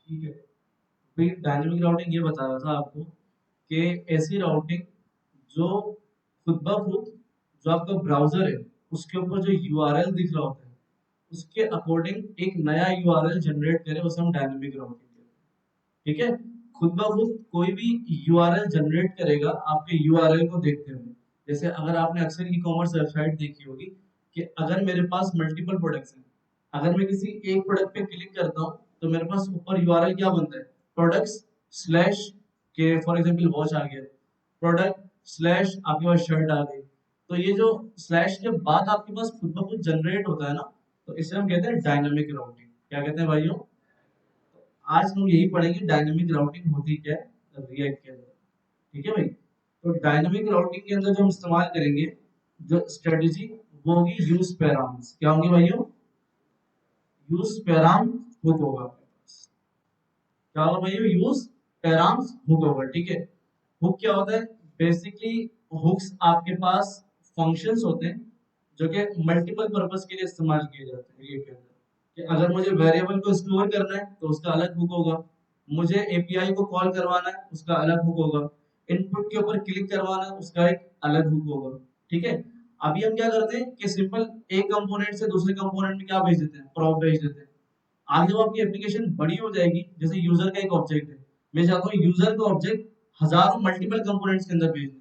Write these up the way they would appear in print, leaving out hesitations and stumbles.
ठीक है। भाई डायनेमिक राउटिंग ये बता रहा था आपको कि ऐसी राउटिंग जो खुद ब खुद जो आपका ब्राउजर है उसके ऊपर जो यूआरएल दिख रहा होता है उसके अकॉर्डिंग एक नया यूआरएल जनरेट करे, उसे हम डायनेमिक राउटिंग कहते हैं। ठीक है। खुद ब खुद कोई भी यूआरएल जनरेट करेगा आपके यूआरएल को देखते हुए। जैसे अगर आपने अक्सर ई कॉमर्स वेबसाइट देखी होगी कि अगर मेरे पास मल्टीपल प्रोडक्ट्स हैं, अगर मैं किसी एक प्रोडक्ट पे क्लिक करता हूँ तो मेरे पास ऊपर यूआरएल क्या बनता है, प्रोडक्ट्स स्लैश के फॉर एग्जांपल वॉच आ गया, प्रोडक्ट स्लैश आपके पास शर्ट आ गई। तो ये जो स्लैश के बाद आपके पास खुद ब खुद जनरेट होता है ना, तो इसे हम कहते हैं डायनामिक राउटिंग। क्या कहते हैं भाइयों? आज हम यही पढ़ेंगे डायनामिक राउटिंग होती क्या है रिएक्ट के अंदर। ठीक है भाई। तो डायनामिक राउटिंग के अंदर जो हम इस्तेमाल करेंगे जो स्ट्रेटेजी वो होगी यूज पैराम्स। क्या होंगे भाइयों? यूज पैराम हुक होगा आपके पास। क्या होगा भाइयों? यूज पैराम्स हुक होगा। ठीक है। हुक क्या होता है? बेसिकली हुक्स आपके पास फंक्शंस होते हैं जो कि मल्टीपल पर्पस के लिए इस्तेमाल किए जाते हैं। ये के अंदर कि अगर मुझे वेरिएबल को स्टोर करना है तो उसका अलग हुक होगा, मुझे एपीआई को कॉल करवाना है उसका अलग हुक होगा, इनपुट के ऊपर क्लिक करवाना है उसका एक अलग हुक होगा। ठीक है। अभी हम क्या करते हैं कि सिंपल एक कंपोनेंट से दूसरे कंपोनेंट में क्या भेज देते हैं, प्रॉप भेज देते हैं। आगे जब आपकी एप्लीकेशन बड़ी हो जाएगी, जैसे यूजर का एक ऑब्जेक्ट है, मैं चाहता हूँ यूजर का ऑब्जेक्ट हजारों मल्टीपल कंपोनेंट्स के अंदर भेज दें,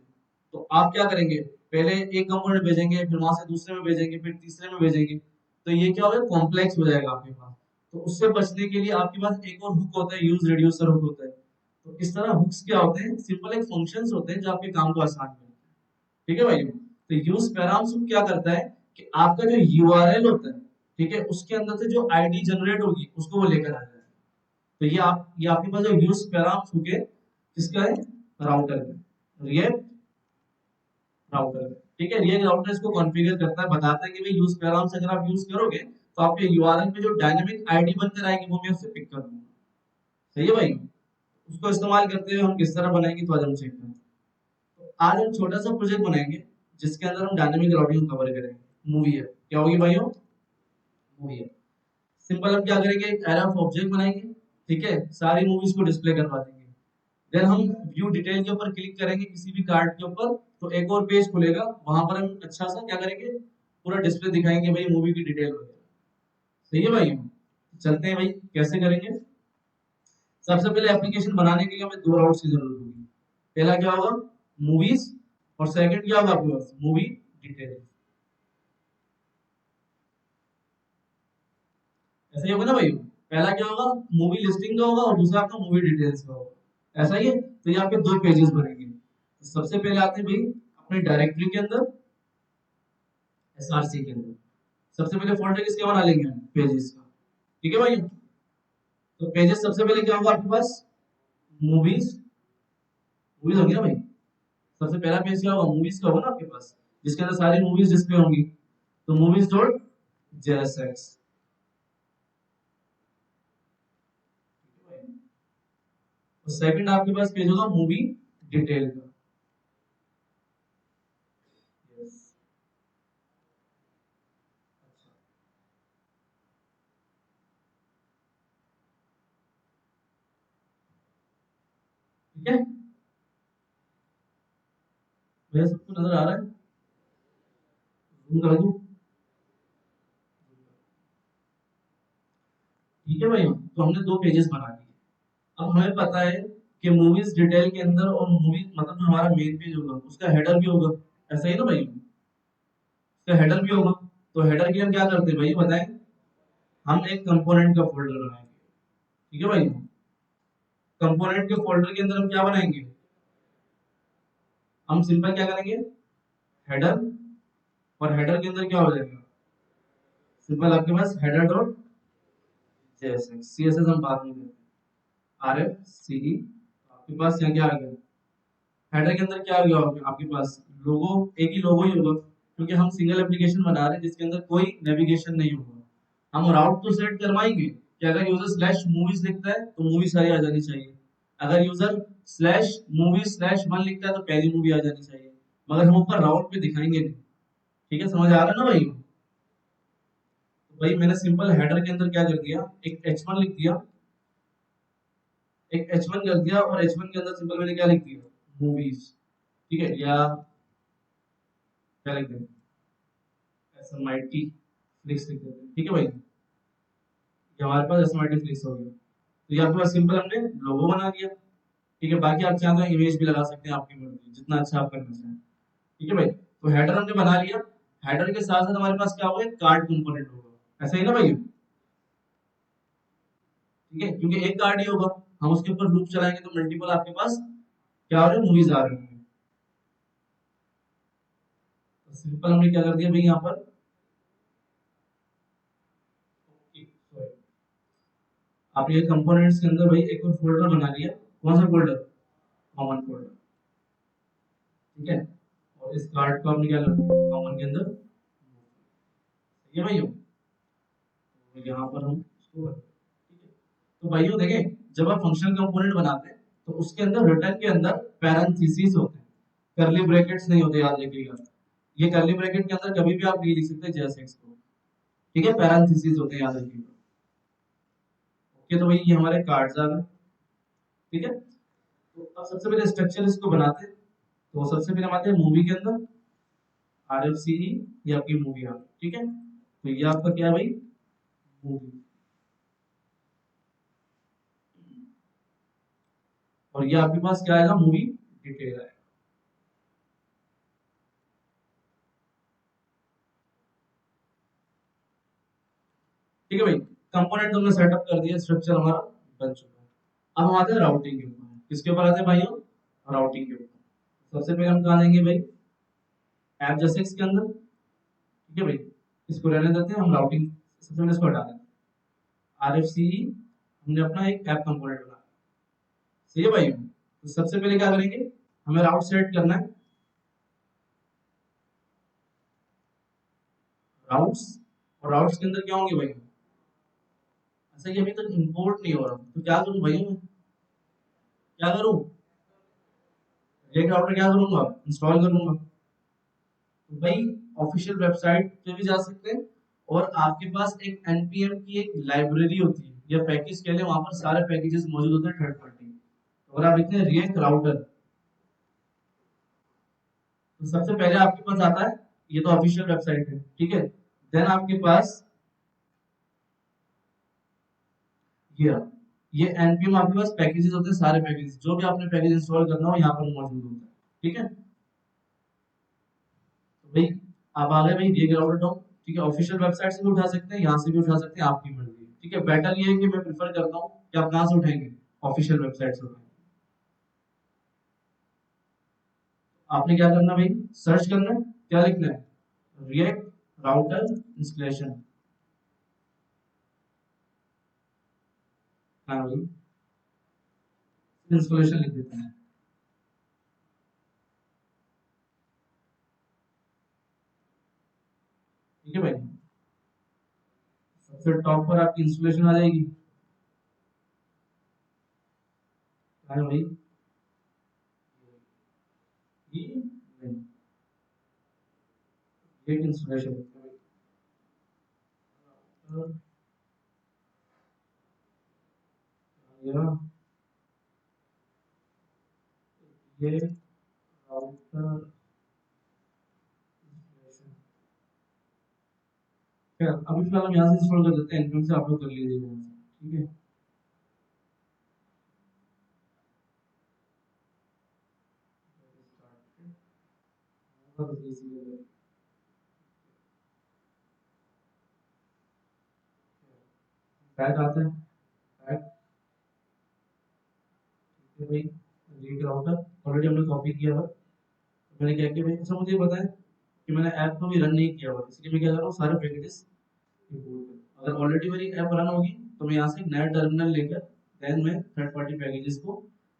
तो आप क्या करेंगे? पहले एक कंपोनेंट भेजेंगे, फिर वहां से दूसरे में भेजेंगे, फिर तीसरे में भेजेंगे। तो ये क्या होगा, कॉम्प्लेक्स हो जाएगा आपके पास। तो उससे बचने के लिए आपके पास एक और हुक होता है, यूज रिड्यूसर हुक होता है। तो इस तरह हुक्स क्या होते हैं, सिंपल एक फंक्शंस होते हैं जो आपके काम को आसान करते हैं। ठीक है भाई। तो यूज पैराम्स क्या करता है कि आपका जो यूआरएल होता है, ठीक है, उसके अंदर से जो आईडी जनरेट होगी उसको वो लेकर आ जाएगा। तो ये आपके पास जो यूज पैराम्स होंगे किसका है, राउटर का, रिएक्ट राउटर का। ठीक है। रिएक्ट राउटर इसको कॉन्फ़िगर करता है, बताता है कि भाई यूज पैराम्स अगर आप यूज करोगे तो आपके यूआरएल पे जो डायनामिक आईडी बनकर आएगी वो मैं उससे पिक कर लूंगा। सही है भाई। उसको इस्तेमाल करते हुए हम किस तरह बनाएंगे तो आज हम सीखते हैं। तो आज हम छोटा सा प्रोजेक्ट बनाएंगे जिसके अंदर हम डायनामिक राउटिंग कवर करेंगे। मूवी है, क्या होगी भाइयों? मूवी है। सिंपल हम क्या करेंगे, एक एरे ऑफ ऑब्जेक्ट बनाएंगे। ठीक है। सारी मूवीज को डिस्प्ले करवा देंगे। देन हम व्यू डिटेल के ऊपर क्लिक करेंगे किसी भी कार्ड के ऊपर, तो एक और पेज खुलेगा, वहां पर हम अच्छा सा क्या करेंगे, पूरा डिस्प्ले दिखाएंगे भाई मूवी की डिटेल वगैरह। सही है भाई। चलते हैं भाई कैसे करेंगे। सबसे पहले एप्लीकेशन बनाने के लिए हमें दो राउट्स की जरूरत होगी। पहला क्या होगा, मूवीज, और सेकंड क्या होगा आपके पास, मूवी डिटेल। ऐसा ही होगा ना भाई। पहला क्या होगा, मूवी लिस्टिंग का होगा, और दूसरा आपका मूवी डिटेल्स का होगा। ऐसा ही है। तो ये आपके दो पेजेस बनेंगे। तो सबसे पहले आते हैं भाई अपने डायरेक्टरी के अंदर, एसआरसी के अंदर। सबसे पहले फोल्डर किसके बना लेंगे हम, पेजेस का। ठीक है भाई। तो पेजेस सबसे पहले क्या होगा आपके पास, मूवीज। मूवीज होगी ना भाई। सबसे पहला पेज क्या होगा, मूवीज का होगा ना आपके पास, जिसके अंदर सारी मूवीज डिस्प्ले होंगी। तो मूवीज डॉट जेएसएक्स। तो सेकंड आपके पास पेज होगा मूवी डिटेल का। Yes. ठीक है। भैया सबको नजर आ रहा है? जूम कर दूं? ठीक है भाई। तो हमने दो पेजेस बना दिए। अब हमें पता है कि मूवीज डिटेल के अंदर और मूवी मतलब जो हमारा मेन पेज होगा उसका हेडर भी होगा। ऐसा ही ना भाई, उसका हेडर भी होगा। तो हेडर के लिए हम क्या करते हैं भाई बताएं, हम एक कंपोनेंट का फोल्डर बनाएंगे। ठीक है भाई। कंपोनेंट के फोल्डर के अंदर हम क्या बनाएंगे, हम सिंपल क्या करेंगे, हेडर, और हेडर के अंदर क्या हो जाएगा, सिंपल आपके पास हेडर डॉट जेएसएक्स। सीएसएस हम बाद में करेंगे, आरएफ सीई। आपके पास यहाँ क्या आ गया, हेडर के अंदर क्या आ गया आपके पास, लोगो। एक ही लोगो ही होगा क्योंकि हम सिंगल एप्लीकेशन बना रहे हैं जिसके अंदर कोई नेविगेशन नहीं होगा। हम राउट तो सेट करवाएंगे कि अगर यूजर स्लैश मूवीज लिखता है तो मूवी सारी आ जानी चाहिए, अगर user slash movie slash one लिखता है तो पहली मूवी आ जानी चाहिए, मगर हम ऊपर राउट पे दिखाएंगे नहीं। ठीक है, समझ आ रहा है ना भाई? तो भाई मैंने सिंपल हेडर के अंदर क्या कर दिया, एक H1 लिख दिया, एक H1 कर दिया और H1 के अंदर सिंपल मैंने क्या लिख दिया, मूवीज। ठीक है, या क्या लिख दें, SMIT फ्लिक्स लिख देते हैं। ठीक है भाई, ये हमारे पास SMIT फ्लिक्स हो गया। तो ये आपके पास सिंपल हमने लोगो बना दिया। ठीक है, बाकी आप चाहें तो इमेज भी लगा सकते हैं, आपकी मर्जी जितना अच्छा आप करना चाहें। ठीक है भाई, तो हेडर हमने बना लिया। हेडर के साथ साथ हमारे पास क्या होगा, कार्ड कंपोनेंट होगा, ऐसा ही ना भाई। ठीक है, क्योंकि एक कार्ड ही होगा, हम उसके ऊपर लूप चलाएंगे तो मल्टीपल आपके पास क्या हो रहे हैं, मूवीज आ रही हैं। तो सिंपल हमने क्या कर दिया भाई यहाँ पर, sorry, आपने ये कंपोनेंट्स के अंदर भाई एक और फोल्डर बना लिया। कौन सा फोल्डर, कॉमन फोल्डर। ठीक है, और इस कार्ड को आपने क्या कर दिया, कॉमन के अंदर। ये भाई तो यहाँ पर हम इसको ठीक है। तो भाइयों देखें, जब आप फंक्शनल कंपोनेंट बनाते हैं तो उसके अंदर रिटर्न के अंदर पैरेंथेसिस होते हैं, करली ब्रैकेट्स नहीं होते, याद रखिएगा। ये करली ब्रैकेट के अंदर कभी भी आप नहीं लिख सकते जैसे को। ठीक है, पैरेंथेसिस होते हैं, याद रखिएगा। ओके, तो भाई ये हमारे कार्ड्स आ गए। ठीक है, तो अब सबसे पहले स्ट्रक्चर इसको बनाते हैं। तो सबसे पहले हम आते हैं मूवी के अंदर, RFCE, ये आपकी मूवी आ गई। ठीक है, तो ये आपका क्या है भाई, मूवी। और ये आपके पास क्या आएगा, मूवी डिटेल आएगा। ठीक है भाई, कंपोनेंट हमने सेटअप कर दिया, स्ट्रक्चर हमारा बन चुका है। अब हम आते हैं राउटिंग के ऊपर। किसके ऊपर आते हैं भाइयों, राउटिंग के ऊपर। सबसे पहले हम कहाँ लेंगे भाई, ऐप जैसेक्स के अंदर। ठीक है भाई, इसको रहने देते हैं, हम राउटिंग सबसे पहले इसको हटा देते हैं। RFCE हमने अपना एक ऐप कंपोनेंट बनाया। सही है भाई, तो सबसे पहले क्या करेंगे, हमें राउट सेट करना है। राउट्स, और राउट्स के अंदर क्या होंगे भाई, अच्छा ये अभी तक इंपोर्ट नहीं हो रहा, तो क्या करूं भाई मैं, क्या करूं, एक राउटर क्या करूंगा, इंस्टॉल करूंगा। तो भाई ऑफिशियल वेबसाइट पे भी जा सकते हैं, और आपके पास एक npm की एक लाइब्रेरी होती है या पैकेज के लिए, वहां पर सारे पैकेजेस मौजूद होते हैं थर्ड पार्टी। तो अगर आप लिखते हैं रिएक्ट राउटर, तो सबसे पहले आपके पास आता है, ये तो ऑफिशियल वेबसाइट है। ठीक है, देन आपके पास ये ये npm आपके पास पैकेजेस होते हैं, सारे पैकेजेस जो भी आपने पैकेज इंस्टॉल करना हो यहाँ पर मौजूद होता है। ठीक है, तो भाई आप आ गए भाई रिएक्ट राउटर डॉट। ठीक है, ऑफिशियल वेबसाइट से भी उठा सकते हैं, यहाँ से भी उठा सकते हैं, आपकी मर्जी है। ठीक है, बेटर ये है कि मैं प्रेफर करता हूँ कि आप कहाँ से उठाएंगे, ऑफिशियल वेबसाइट से उठाएंगे। आपने क्या करना भाई, सर्च करना है, क्या लिखना है, रिएक्ट राउटर इंस्टॉलेशन। हाँ भाई, इंस्टॉलेशन लिख देते हैं। ठीक है भाई, सबसे टॉप पर आपकी इंस्टॉलेशन आ जाएगी। हाँ भाई, ये नहीं, ये इंस्टॉलेशन ये राउटर इंस्टॉलेशन। खैर अभी फिलहाल हम यहाँ से इंस्टॉल कर देते हैं, एनपीएम से आप लोग कर लीजिएगा यहाँ से। ठीक है, बैक आते हैं, बैक। ठीक है भाई, रीड राउटर ऑलरेडी हमने कॉपी किया हुआ है। तो मैंने क्या किया भाई, अच्छा मुझे पता है कि मैंने ऐप को भी रन नहीं किया हुआ, इसलिए मैं क्या कर रहा हूँ, सारे पैकेजेस इंपोर्ट कर, अगर ऑलरेडी मेरी ऐप रन होगी तो मैं यहाँ से एक नया टर्मिनल लेकर देन मैं थर्ड पार्टी पैकेजेस को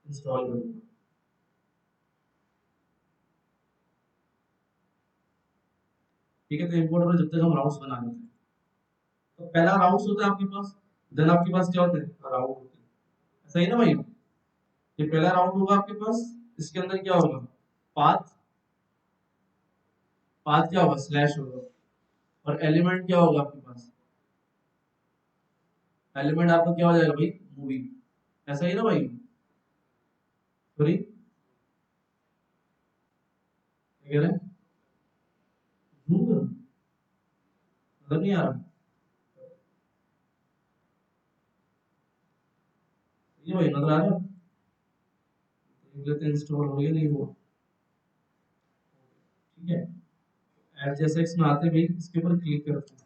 इंस्टॉल करूँगा। ठीक है, तो इंपोर्ट में जब तक हम राउट्स बना लेते हैं, तो पहला राउट्स होता है आपके पास, देन आपके पास क्या होता है, राउट होते हैं। सही ना भाई, ये पहला राउट होगा आपके पास, इसके अंदर क्या होगा, पाथ। पाथ क्या होगा, स्लैश होगा। और एलिमेंट क्या होगा आपके पास, एलिमेंट आपका क्या हो जाएगा भाई, मूवी। ऐसा ही ना भाई? सॉरी, क्या कह रहे हैं? जूम करूं? नजर नहीं आ रहा? ये भाई नजर आ रहा है? देख लेते हैं इंस्टॉल हो गया नहीं वो। ठीक है, ऐप जैसे इसमें आते हैं भाई, इसके ऊपर क्लिक करते हैं।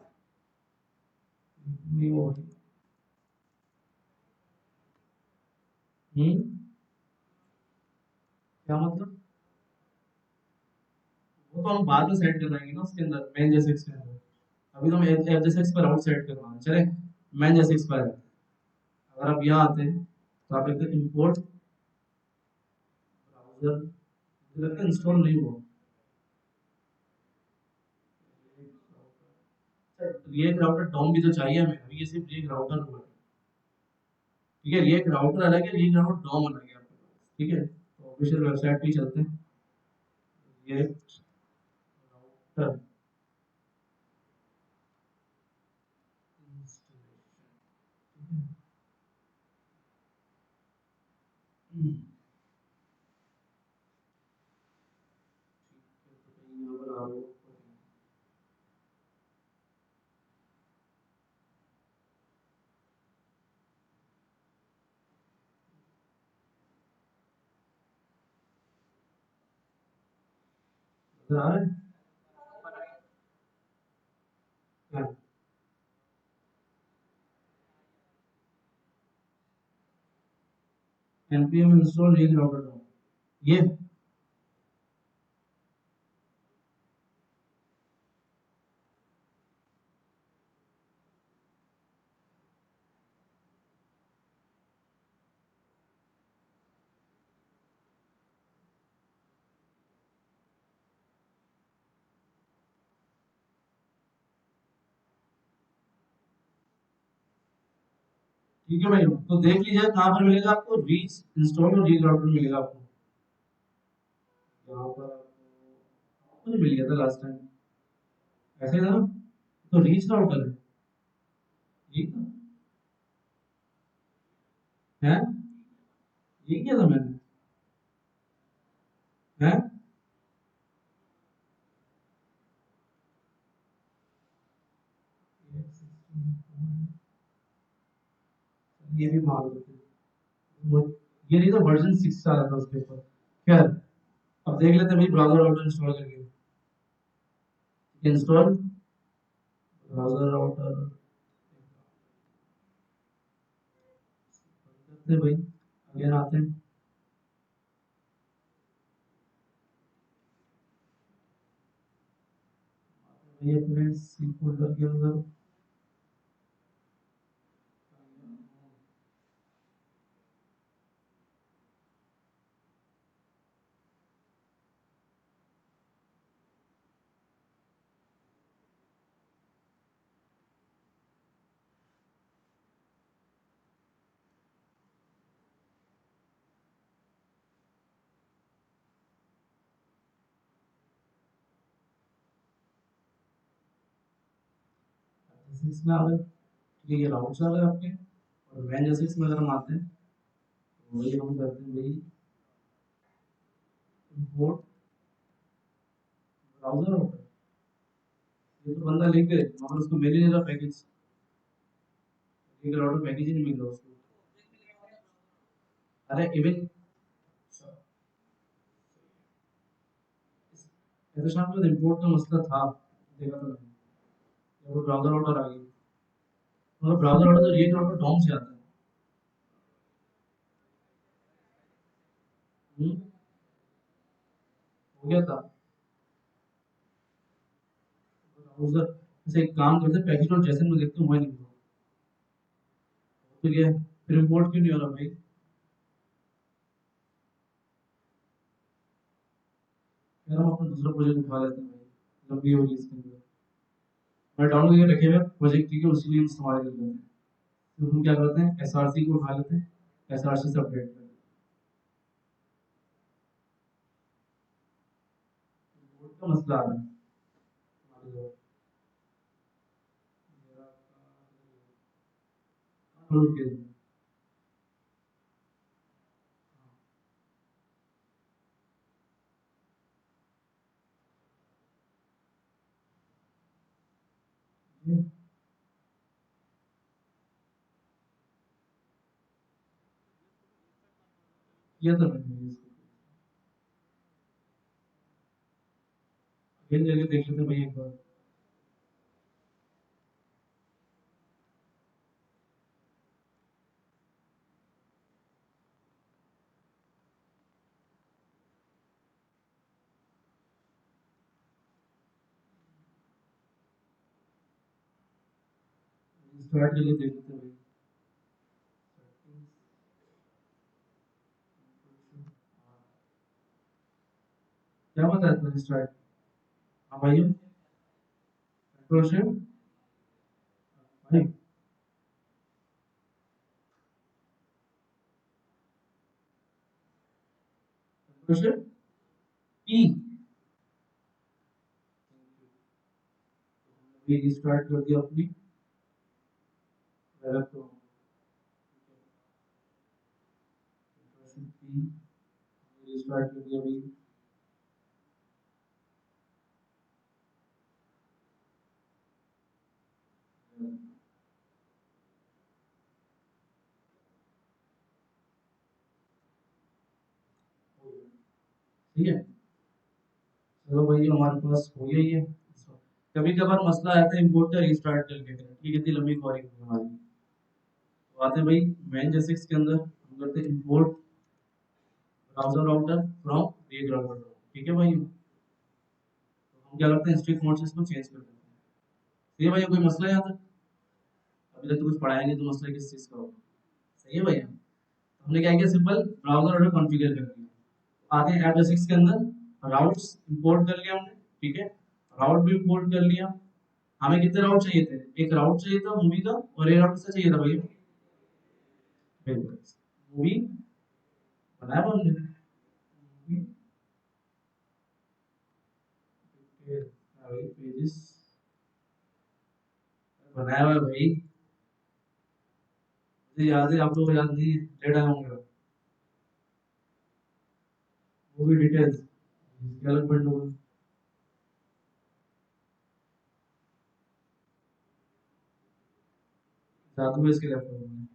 नहीं वो भाई। हम्म, क्या मतलब? वो तो हम बाद में सेट कराएंगे ना उसके अंदर, मेन जैसे के अंदर। अभी तो हम एफ जैसे पर आउट सेट करवाना चले। मेन जैसे पर है। अगर आप यहाँ आते हैं तो आप लिखते हैं इंपोर्ट ब्राउजर, मुझे लगता है इंस्टॉल नहीं हुआ। रिएक्ट राउटर डॉम भी तो चाहिए हमें, अभी ये सिर्फ रिएक्ट राउटर हुआ है। ठीक है, रिएक्ट राउटर अलग है, रिएक्ट राउटर डॉम अलग है आपके पास। ठीक है, तो ऑफिशियल वेबसाइट पे ही चलते हैं। React router installation. यहाँ पर आ रहा हूँ। नजर आ रहा है? हाँ, npm install react router DOM, ये। ठीक है भाई, तो देख लीजिए कहाँ पर मिलेगा आपको, रीच इंस्टॉल और रीच राउटर मिलेगा आपको। यहाँ पर आपको मुझे मिल गया था लास्ट टाइम, ऐसे ही था ना? तो रीच राउटर है ये था। है, ये किया था मैंने। है, ये भी मार देते हैं। ये नहीं तो वर्जन 6 आ रहा था उसके ऊपर। खैर, अब देख लेते हैं भाई ब्राउजर राउटर इंस्टॉल करके। इंस्टॉल ब्राउजर राउटर करते हैं भाई, अगेन आते हैं। ये अपने सी फोल्डर के अंदर। इसमें आ गए। ठीक है, ये राउट्स आ गए आपके। और मैन जैसे इसमें अगर हम आते हैं तो वही हम करते हैं भाई, इंपोर्ट ब्राउजर राउटर। ये तो बंदा लिख दे मगर उसको मिल ही नहीं रहा पैकेज। एक राउटर पैकेज ही नहीं मिल रहा उसको। अरे इवन ऐसे शाम को इंपोर्ट का मसला था, देखा था मैंने। जब वो ब्राउजर राउटर आ गई, मतलब ब्राउजर राउटर तो ये राउटर डॉम से आता है। हम्म, हो गया था। ब्राउजर जैसे एक काम करते हैं, पैकेज और जैसन में देखते हैं वही नहीं हुआ। तो ये फिर इंपोर्ट क्यों नहीं हो रहा भाई? यार हम अपना दूसरा प्रोजेक्ट उठा लेते हैं भाई, लंबी होगी इसके अंदर। मैं डाउनलोड करके रखे हुए प्रोजेक्ट, ठीक है, उसी में हम इस्तेमाल कर लेते हैं। तो हम क्या करते हैं, एसआरसी को उठा लेते हैं, एसआरसी से अपडेट कर लेते हैं। इंपोर्ट का मसला आ रहा है हमारे जो डाउनलोड किया था। किया था मैंने इसको। अगेन जाके देख लेते हैं भाई एक बार। स्टार्ट करके देख लेते हैं भाई। क्या बताया था स्टार्ट? हाँ भाई, कंट्रोल शिफ्ट भाई, कंट्रोल शिफ्ट पी। ये स्टार्ट कर दिया अपनी laptop. Control shift P start कर दिया भाई। ठीक है, चलो भाई हमारे पास हो गया ये। कभी कभार मसला आता है इंपोर्ट का रीस्टार्ट करके करें, ठीक है, इतनी लंबी क्वेरी हमारी। तो आते हैं भाई मेन जेसिक्स के अंदर, हम करते हैं import browser router from read router. ठीक है भाई, तो हम क्या करते हैं स्ट्रिक्ट मोड से इसको चेंज कर देते हैं। ठीक है भाई, कोई मसला है यहाँ तक? अभी तक तो कुछ पढ़ाया नहीं, तो मसला किस चीज़ का होगा? सही है भैया, तो हमने क्या किया, सिंपल ब्राउज़र राउटर कॉन्फ़िगर कर दिया। आते हैं ऐप बेसिक्स के अंदर, राउट्स इंपोर्ट कर लिया हमने। ठीक है, राउट भी इंपोर्ट कर लिया। हमें कितने राउट चाहिए थे? एक राउट चाहिए था मूवी का, और एक राउट किसका चाहिए था भैया? मूवी बनाया था हमने। पेजेस बनाया हुआ है भाई, मुझे याद है, आप लोग को याद नहीं है, डेट आया होंगे। मूवी डिटेल्स इसके अलग पढ़ लो। जादू है इसके लैपटॉप में,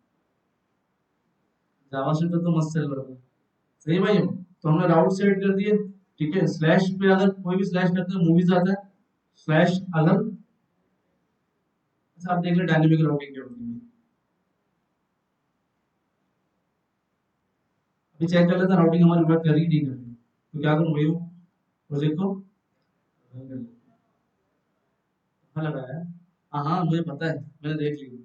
जावा से तो मस्त चल रहा था। सही है भाई, तो हमने राउट सेट कर दिए। ठीक है, स्लैश पे अगर कोई भी स्लैश करते हैं मूवीज आता है, स्लैश अगर। अच्छा आप देख ले डायनेमिक राउटिंग क्या होती है। अभी चेक कर लेते हैं राउटिंग हमारी वर्क कर रही है नहीं कर रही। तो क्या करूँ भाई, प्रोजेक्ट को रन कर लेते हैं। कहाँ लगाया है? हाँ हाँ मुझे पता है, मैंने देख लिया।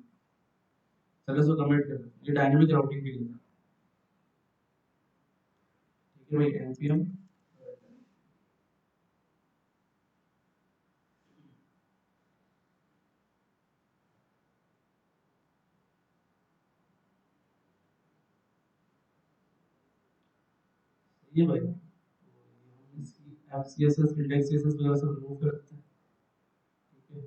चलो इसको कमेंट कर दो, ये डायनेमिक राउटिंग के लिए था। ठीक है भाई, एनपीएम। ये भाई सीएसएस इंडेक्स सीएसएस वगैरह सब रिमूव कर देते हैं। ठीक है,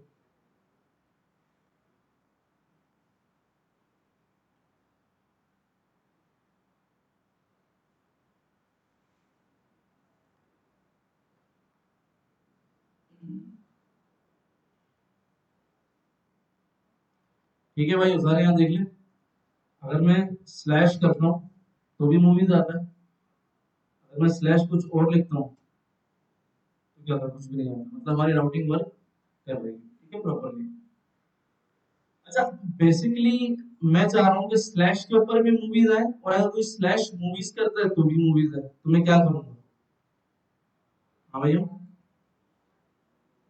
ठीक है भाई, सारे यहाँ देख ले। अगर मैं स्लैश करता हूँ तो भी मूवीज आता है। अगर मैं स्लैश कुछ और लिखता हूँ तो क्या होता है? कुछ भी नहीं आता, मतलब हमारी राउटिंग वर्क कर रही है। ठीक है, प्रॉपरली। अच्छा, बेसिकली मैं चाह रहा हूँ कि स्लैश के ऊपर भी मूवीज आए, और अगर कोई स्लैश मूवीज करता है तो भी मूवीज आए, तो मैं क्या करूँगा? हाँ भैया,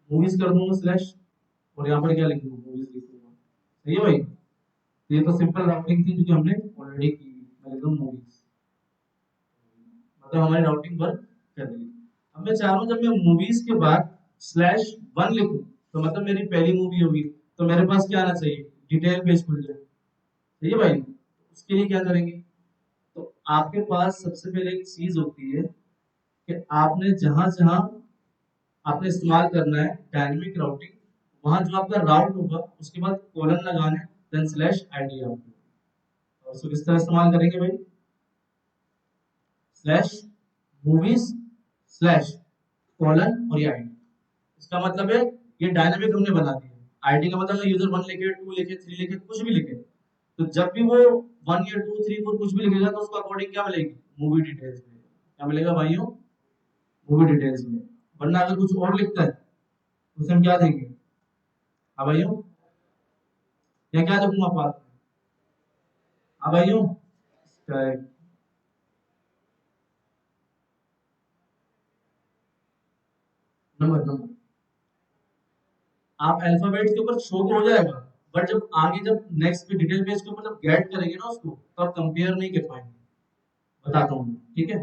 मूवीज कर दूंगा स्लैश, और यहाँ पर क्या लिख दूंगा? मूवीज लिख दूंगा। सही है भाई, तो ये तो सिंपल राउटिंग थी जो कि हमने ऑलरेडी की। मैं लिख दूंगा मूवीज, मतलब हमारी राउटिंग वर्क कर रही है। अब मैं चाह रहा हूँ जब मैं मूवीज के बाद स्लैश वन लिखूं, तो मतलब मेरी पहली मूवी होगी, तो मेरे पास क्या आना चाहिए? डिटेल पेज खुल जाए। सही है भाई, उसके लिए क्या करेंगे? तो आपके पास सबसे पहले एक चीज होती है कि आपने जहां जहां आपने इस्तेमाल करना है डायनेमिक राउटिंग, वहां जो आपका राउट होगा उसके बाद कोलन लगाना है, देन स्लैश आईडी आपको। और उसको किस तरह इस्तेमाल करेंगे भाई? स्लैश मूवीज स्लैश कॉलन और ये आईडी। इसका मतलब है ये डायनामिक हमने बना दिया। आईडी का मतलब यूजर 1 लिखे, 2 लिखे, 3 लिखे, कुछ भी लिखे, तो जब भी वो 1 या 2 3 4 कुछ भी लिखेगा तो उसको अकॉर्डिंग क्या मिलेगी, मूवी डिटेल्स में क्या मिलेगा भाइयों, मूवी डिटेल्स में। वरना अगर कुछ और लिखता है तो उसे हम क्या देंगे, हाँ भाइयों, या क्या लिखूंगा पास में, हाँ भाइयों, नंबर नंबर आप अल्फाबेट के ऊपर शो तो हो जाएगा, बट जब आगे जब नेक्स्ट पे डिटेल पेज के ऊपर जब गेट करेंगे ना उसको, तो आप कंपेयर नहीं कर पाएंगे, बताता हूँ, ठीक है।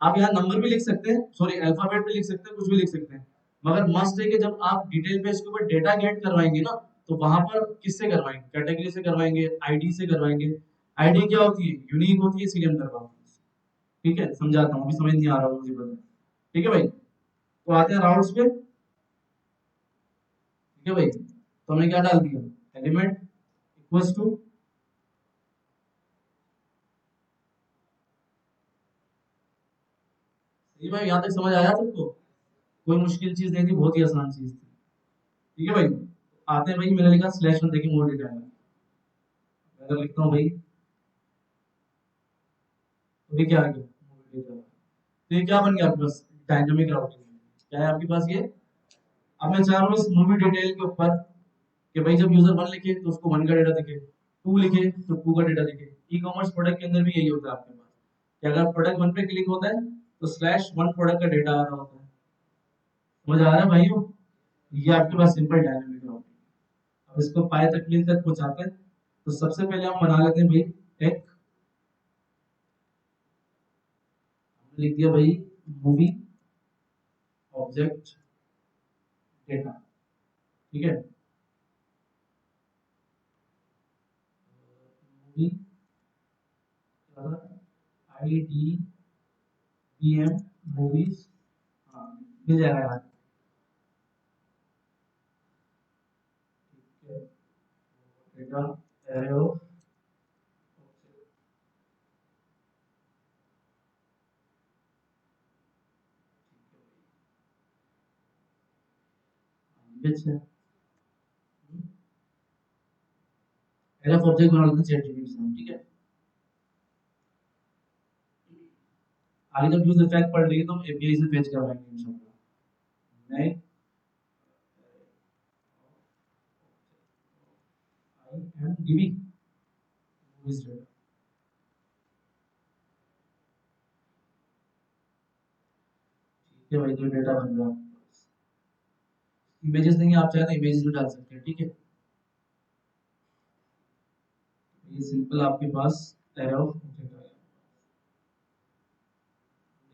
आप यहाँ नंबर भी लिख सकते हैं, सॉरी अल्फाबेट भी लिख सकते हैं, कुछ भी लिख सकते हैं, मगर मस्ट है कि जब आप डिटेल पेज के ऊपर डेटा गेट करवाएंगे ना, तो वहां पर किससे करवाएंगे, कैटेगरी से करवाएंगे, आईडी से करवाएंगे। आईडी क्या होती है, यूनिक होती है, इसीलिए हम करवाते हैं, ठीक है, समझाता हूँ, अभी समझ नहीं आ रहा मुझे पता, ठीक है भाई। तो आते हैं राउट्स पे, ठीक है भाई, तो हमने क्या डाल दिया, एलिमेंट इक्वल्स टू, ये भाई यहाँ तक समझ आया सबको, कोई मुश्किल चीज नहीं थी, बहुत ही आसान चीज थी, ठीक है भाई। आते हैं भाई, मैंने लिखा स्लैश में, देखिए मोर डेटा है, अगर लिखता हूँ भाई, तो ये क्या आ गया, मोर डेटा, तो ये क्या बन गया आपके पास, डायनामिक राउटिंग, क्या है आपके पास ये। अब मैं चाह रहा हूँ इस मूवी डिटेल के ऊपर कि भाई जब यूजर 1 लिखे तो उसको 1 का डेटा दिखे, 2 लिखे तो 2 का डेटा दिखे। ई कॉमर्स प्रोडक्ट के अंदर भी यही होता है आपके पास, कि अगर प्रोडक्ट 1 पे क्लिक होता है तो स्लैश 1 प्रोडक्ट का डेटा आ रहा होता है, समझ आ रहा है भाइयों, ये आपके पास सिंपल डायनामिक राउटिंग। अब इसको पाए तकमील तक पहुंचाते हैं, तो सबसे पहले हम बना लेते हैं भाई एक, हमने लिख दिया भाई मूवी ऑब्जेक्ट डेटा, ठीक है, movie I D B M movies, हाँ मिल जाएगा यार, ठीक है, डेटा एरे ऑफ, अच्छा एरे ऑफ ऑब्जेक्ट बना लेते हैं चैट जीपीटी से, ठीक है। आगे जब यूज इफेक्ट पढ़ लेंगे तो हम एपीआई से फेच करवाएंगे इंशाल्लाह, next I am dB movies data, ठीक है भाई, तो डेटा बन रहा है, इमेजेस नहीं आप चाहे तो इमेजेस भी डाल सकते हैं, ठीक है। ये सिंपल आपके पास एरे ऑफ ऑब्जेक्ट आ गया,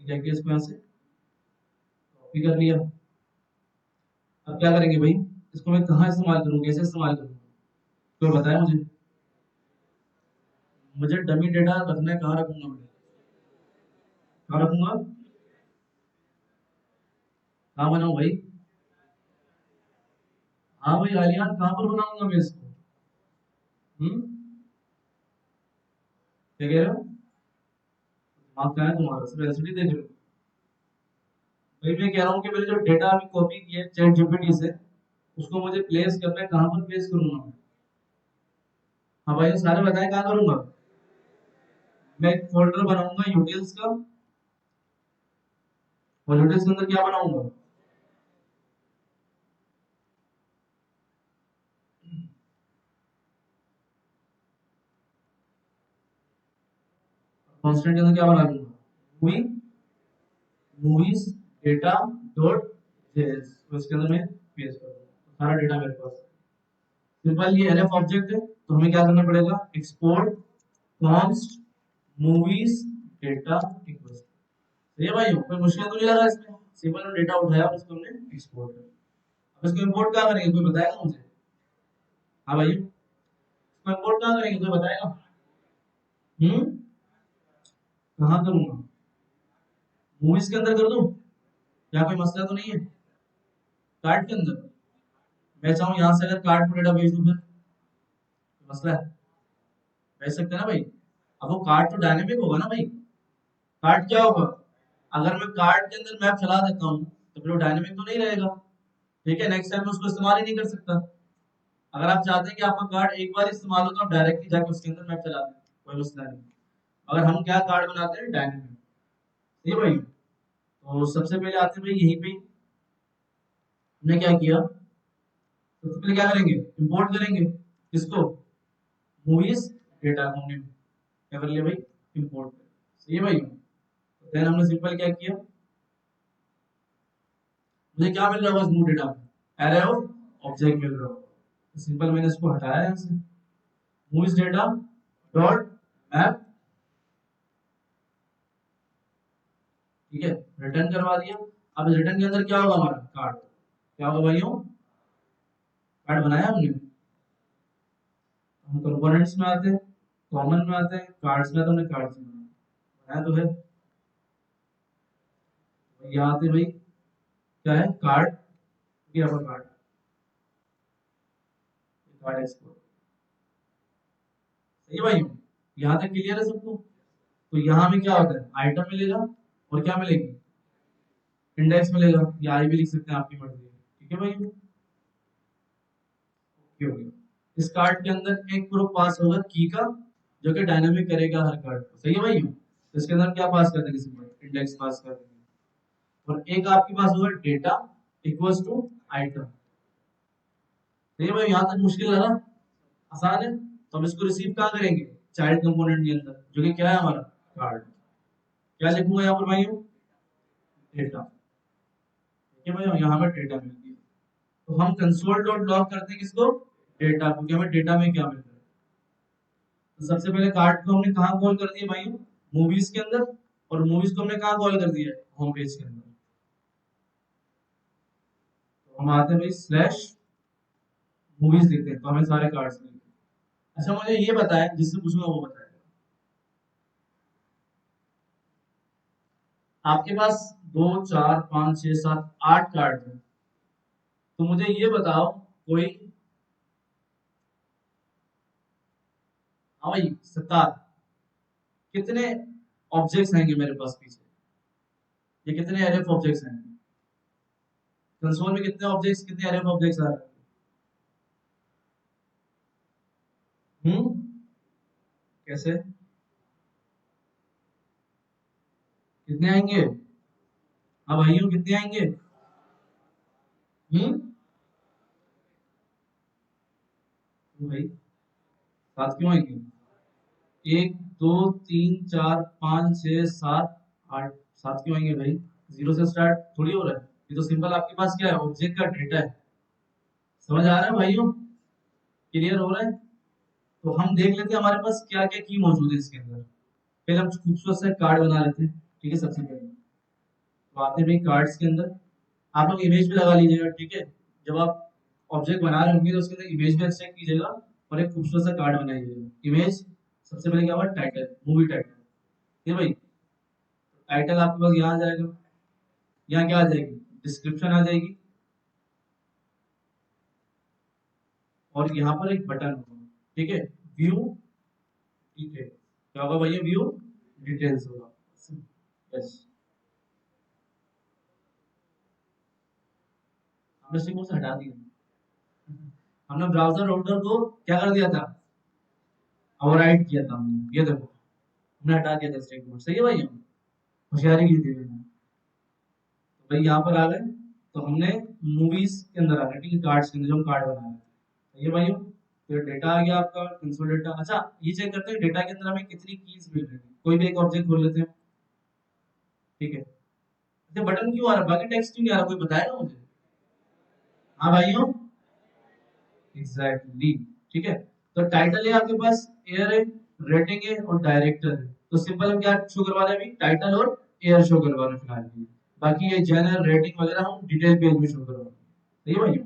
क्या किया इसको यहाँ से कॉपी कर लिया। अब क्या करेंगे भाई, इसको मैं कहाँ इस्तेमाल करूँ, कैसे इस्तेमाल करूँ, कोई बताया मुझे, मुझे डमी डेटा रखना है, कहाँ रखूंगा मैं, कहाँ रखूंगा, कहाँ बनाऊँ भाई, हाँ भाई आलियान, कहाँ पर बनाऊंगा मैं इसको, हम्म, क्या कह रहे हो, दिमाग कहाँ है तुम्हारा, सिर्फ एलसीडी देख रहे हो। भाई मैं कह रहा हूँ कि मैंने जो डेटा अभी कॉपी किया चैट जीपीटी से, उसको मुझे प्लेस करना है, कहाँ पर प्लेस करूंगा मैं, हाँ भाई सारे बताए कहाँ करूंगा, मैं एक फोल्डर बनाऊंगा यूटिल्स का, और यूटिल्स के अंदर क्या बनाऊंगा, कांस्टेंट के अंदर क्या बना दूंगा, movie movies data dot JS, तो इसके अंदर मैं पेस्ट कर दूंगा, सारा डेटा मेरे पास है। सिंपल ये एलएफ ऑब्जेक्ट है, तो हमें क्या करना पड़ेगा, export const movies data equals, ये भाई कोई मुश्किल तो नहीं लगा इसमें, सिंपल डेटा उठाया और उसको हमने एक्सपोर्ट कर, अब इसको इंपोर्ट कहाँ करेंगे, कोई बताएगा मुझे, हाँ भाई इसको इंपोर्ट कहाँ करेंगे, कोई बताएगा, हम्म, कहाँ करूंगा, मूवीज के अंदर कर दूं, क्या कोई मसला तो नहीं है, कार्ड के अंदर, मैं चाहूँ यहाँ से अगर कार्ड पर डेटा भेज दूं, फिर मसला है, भेज सकते हैं ना भाई। अब वो कार्ड तो डायनेमिक होगा ना भाई, कार्ड क्या होगा, अगर मैं कार्ड के अंदर मैप चला देता हूँ तो फिर वो डायनेमिक तो नहीं रहेगा, ठीक है, नेक्स्ट टाइम में उसको इस्तेमाल ही नहीं कर सकता। अगर आप चाहते हैं कि आपका कार्ड एक बार इस्तेमाल हो तो आप डायरेक्टली जाकर उसके अंदर मैप चला दें, कोई मसला नहीं। अगर हम क्या कार्ड बनाते हैं, डायनेमिक। ये भाई, तो सबसे पहले आते हैं भाई यहीं पे हमने क्या किया, सबसे पहले क्या करेंगे, इंपोर्ट करेंगे किसको, मूवीज डेटा को हमने क्या कर लिया भाई, इंपोर्ट कर। सही है भाई। देन हमने सिंपल क्या किया, मुझे क्या मिल रहा होगा स्मूथ डेटा में, एरे ऑफ ऑब्जेक्ट मिल रहा होगा। तो सिंपल मैंने इसको हटाया यहाँ से, मूवीज डेटा डॉट मैप, ठीक है, रिटर्न करवा दिया। अब इस रिटर्न के अंदर क्या होगा, हमारा कार्ड क्या होगा भाइयों, कार्ड बनाया हमने। हम कंपोनेंट्स में आते हैं, कॉमन में आते हैं, कार्ड्स में, तो हमने कार्ड्स में बनाया तो है। यहाँ आते भाई, क्या है कार्ड, ये आपका कार्ड, कार्ड एक्सपोर्ट। सही है भाई, यहाँ तक क्लियर है सबको। तो यहाँ में क्या होता है, आइटम मिलेगा और क्या मिलेगी, इंडेक्स मिलेगा, या आई भी लिख सकते हैं, आपकी मर्जी है। ठीक है भाई, ओके हो गया। इस कार्ड के अंदर एक प्रूफ पास होगा की का, जो कि डायनामिक करेगा हर कार्ड को। सही है भाई, तो इसके अंदर क्या पास कर देंगे, सिंपल इंडेक्स पास कर देंगे। और एक आपके पास होगा डेटा इक्वल्स टू आइटम। सही है भाई, यहाँ तक मुश्किल लगा, आसान है। तो हम इसको रिसीव कहाँ करेंगे, चाइल्ड कंपोनेंट के अंदर, जो कि क्या है हमारा कार्ड। क्या लिखूंगा यहाँ पर भाई, डेटा। ठीक है भाई, यहाँ पर डेटा मिल गया। तो हम कंसोल डॉट लॉग करते हैं किसको, डेटा को, कि हमें डेटा में क्या मिल रहा है। तो सबसे पहले कार्ड को हमने कहाँ कॉल कर दिया भाई, मूवीज के अंदर। और मूवीज को हमने कहाँ कॉल कर दिया, होम पेज के अंदर। तो हम आते हैं भाई स्लैश मूवीज लिखते हैं, तो हमें सारे कार्ड्स मिल गए। अच्छा मुझे ये बताया, जिससे पूछूंगा वो बताएगा। आपके पास 2 4 5 6 7 8 कार्ड है, तो मुझे ये बताओ कोई, हाँ भाई 7, कितने ऑब्जेक्ट्स आएंगे मेरे पास पीछे, ये कितने एरे ऑफ ऑब्जेक्ट्स हैं, कंसोल में कितने ऑब्जेक्ट्स, कितने एरे ऑफ ऑब्जेक्ट्स आ रहे हैं, कैसे, कितने आएंगे, हाँ भाइयों कितने आएंगे, हम्म, तो भाई 7 क्यों आएंगे, 1 2 3 4 5 6 7 8, 7 क्यों आएंगे भाई, जीरो से स्टार्ट थोड़ी हो रहा है। ये तो सिंपल आपके पास क्या है, ऑब्जेक्ट का डेटा है। समझ आ रहा है भाइयों, क्लियर हो रहा है। तो हम देख लेते हैं हमारे पास क्या क्या की मौजूद है इसके अंदर। फिर हम खूबसूरत से कार्ड बना लेते हैं। ठीक है, सबसे पहले तो आते हैं भाई कार्ड्स के अंदर, आप लोग इमेज भी लगा लीजिएगा। ठीक है, जब आप ऑब्जेक्ट बना रहे होंगे तो उसके अंदर इमेज भी एक्सट्रैक्ट कीजिएगा और एक खूबसूरत सा कार्ड बनाइएगा। इमेज, सबसे पहले क्या हुआ, टाइटल, मूवी टाइटल। ठीक है भाई, टाइटल आपके पास यहाँ आ जाएगा, यहाँ क्या आ जाएगी, डिस्क्रिप्शन आ जाएगी, और यहाँ पर एक बटन होगा। ठीक है, व्यू डिटेल, क्या होगा भैया, व्यू डिटेल्स होगा। यस, हमने स्टिक से हटा दिया, हमने ब्राउजर राउटर को क्या कर दिया था, ओवरराइड किया था हमने, ये देखो हमने हटा दिया था स्टिक। सही है भाई, होशियारी की थी मैंने। तो भाई यहाँ पर आ गए, तो हमने मूवीज के अंदर आ गए, ठीक है, कार्ड्स के अंदर जो हम कार्ड बना रहे हैं। ये भाई, तो डेटा आ गया आपका, कंसोल डेटा। अच्छा ये चेक करते हैं डेटा के अंदर हमें कितनी कीज मिल रही है, कोई भी एक ऑब्जेक्ट खोल लेते हैं। ठीक है, अच्छा बटन क्यों आ रहा है, बाकी टेक्स्ट क्यों नहीं आ रहा, कोई बताएगा मुझे। हाँ भाइयों, एग्जैक्टली, ठीक है। तो टाइटल है आपके पास, एयर है, रेटिंग है और डायरेक्टर है। तो सिंपल हम क्या शो करवा रहे हैं अभी, टाइटल और एयर शो करवा रहे हैं फिलहाल के लिए। बाकी ये जनरल रेटिंग वगैरह हम डिटेल पेज में शो करवा रहे हैं। सही है भाई,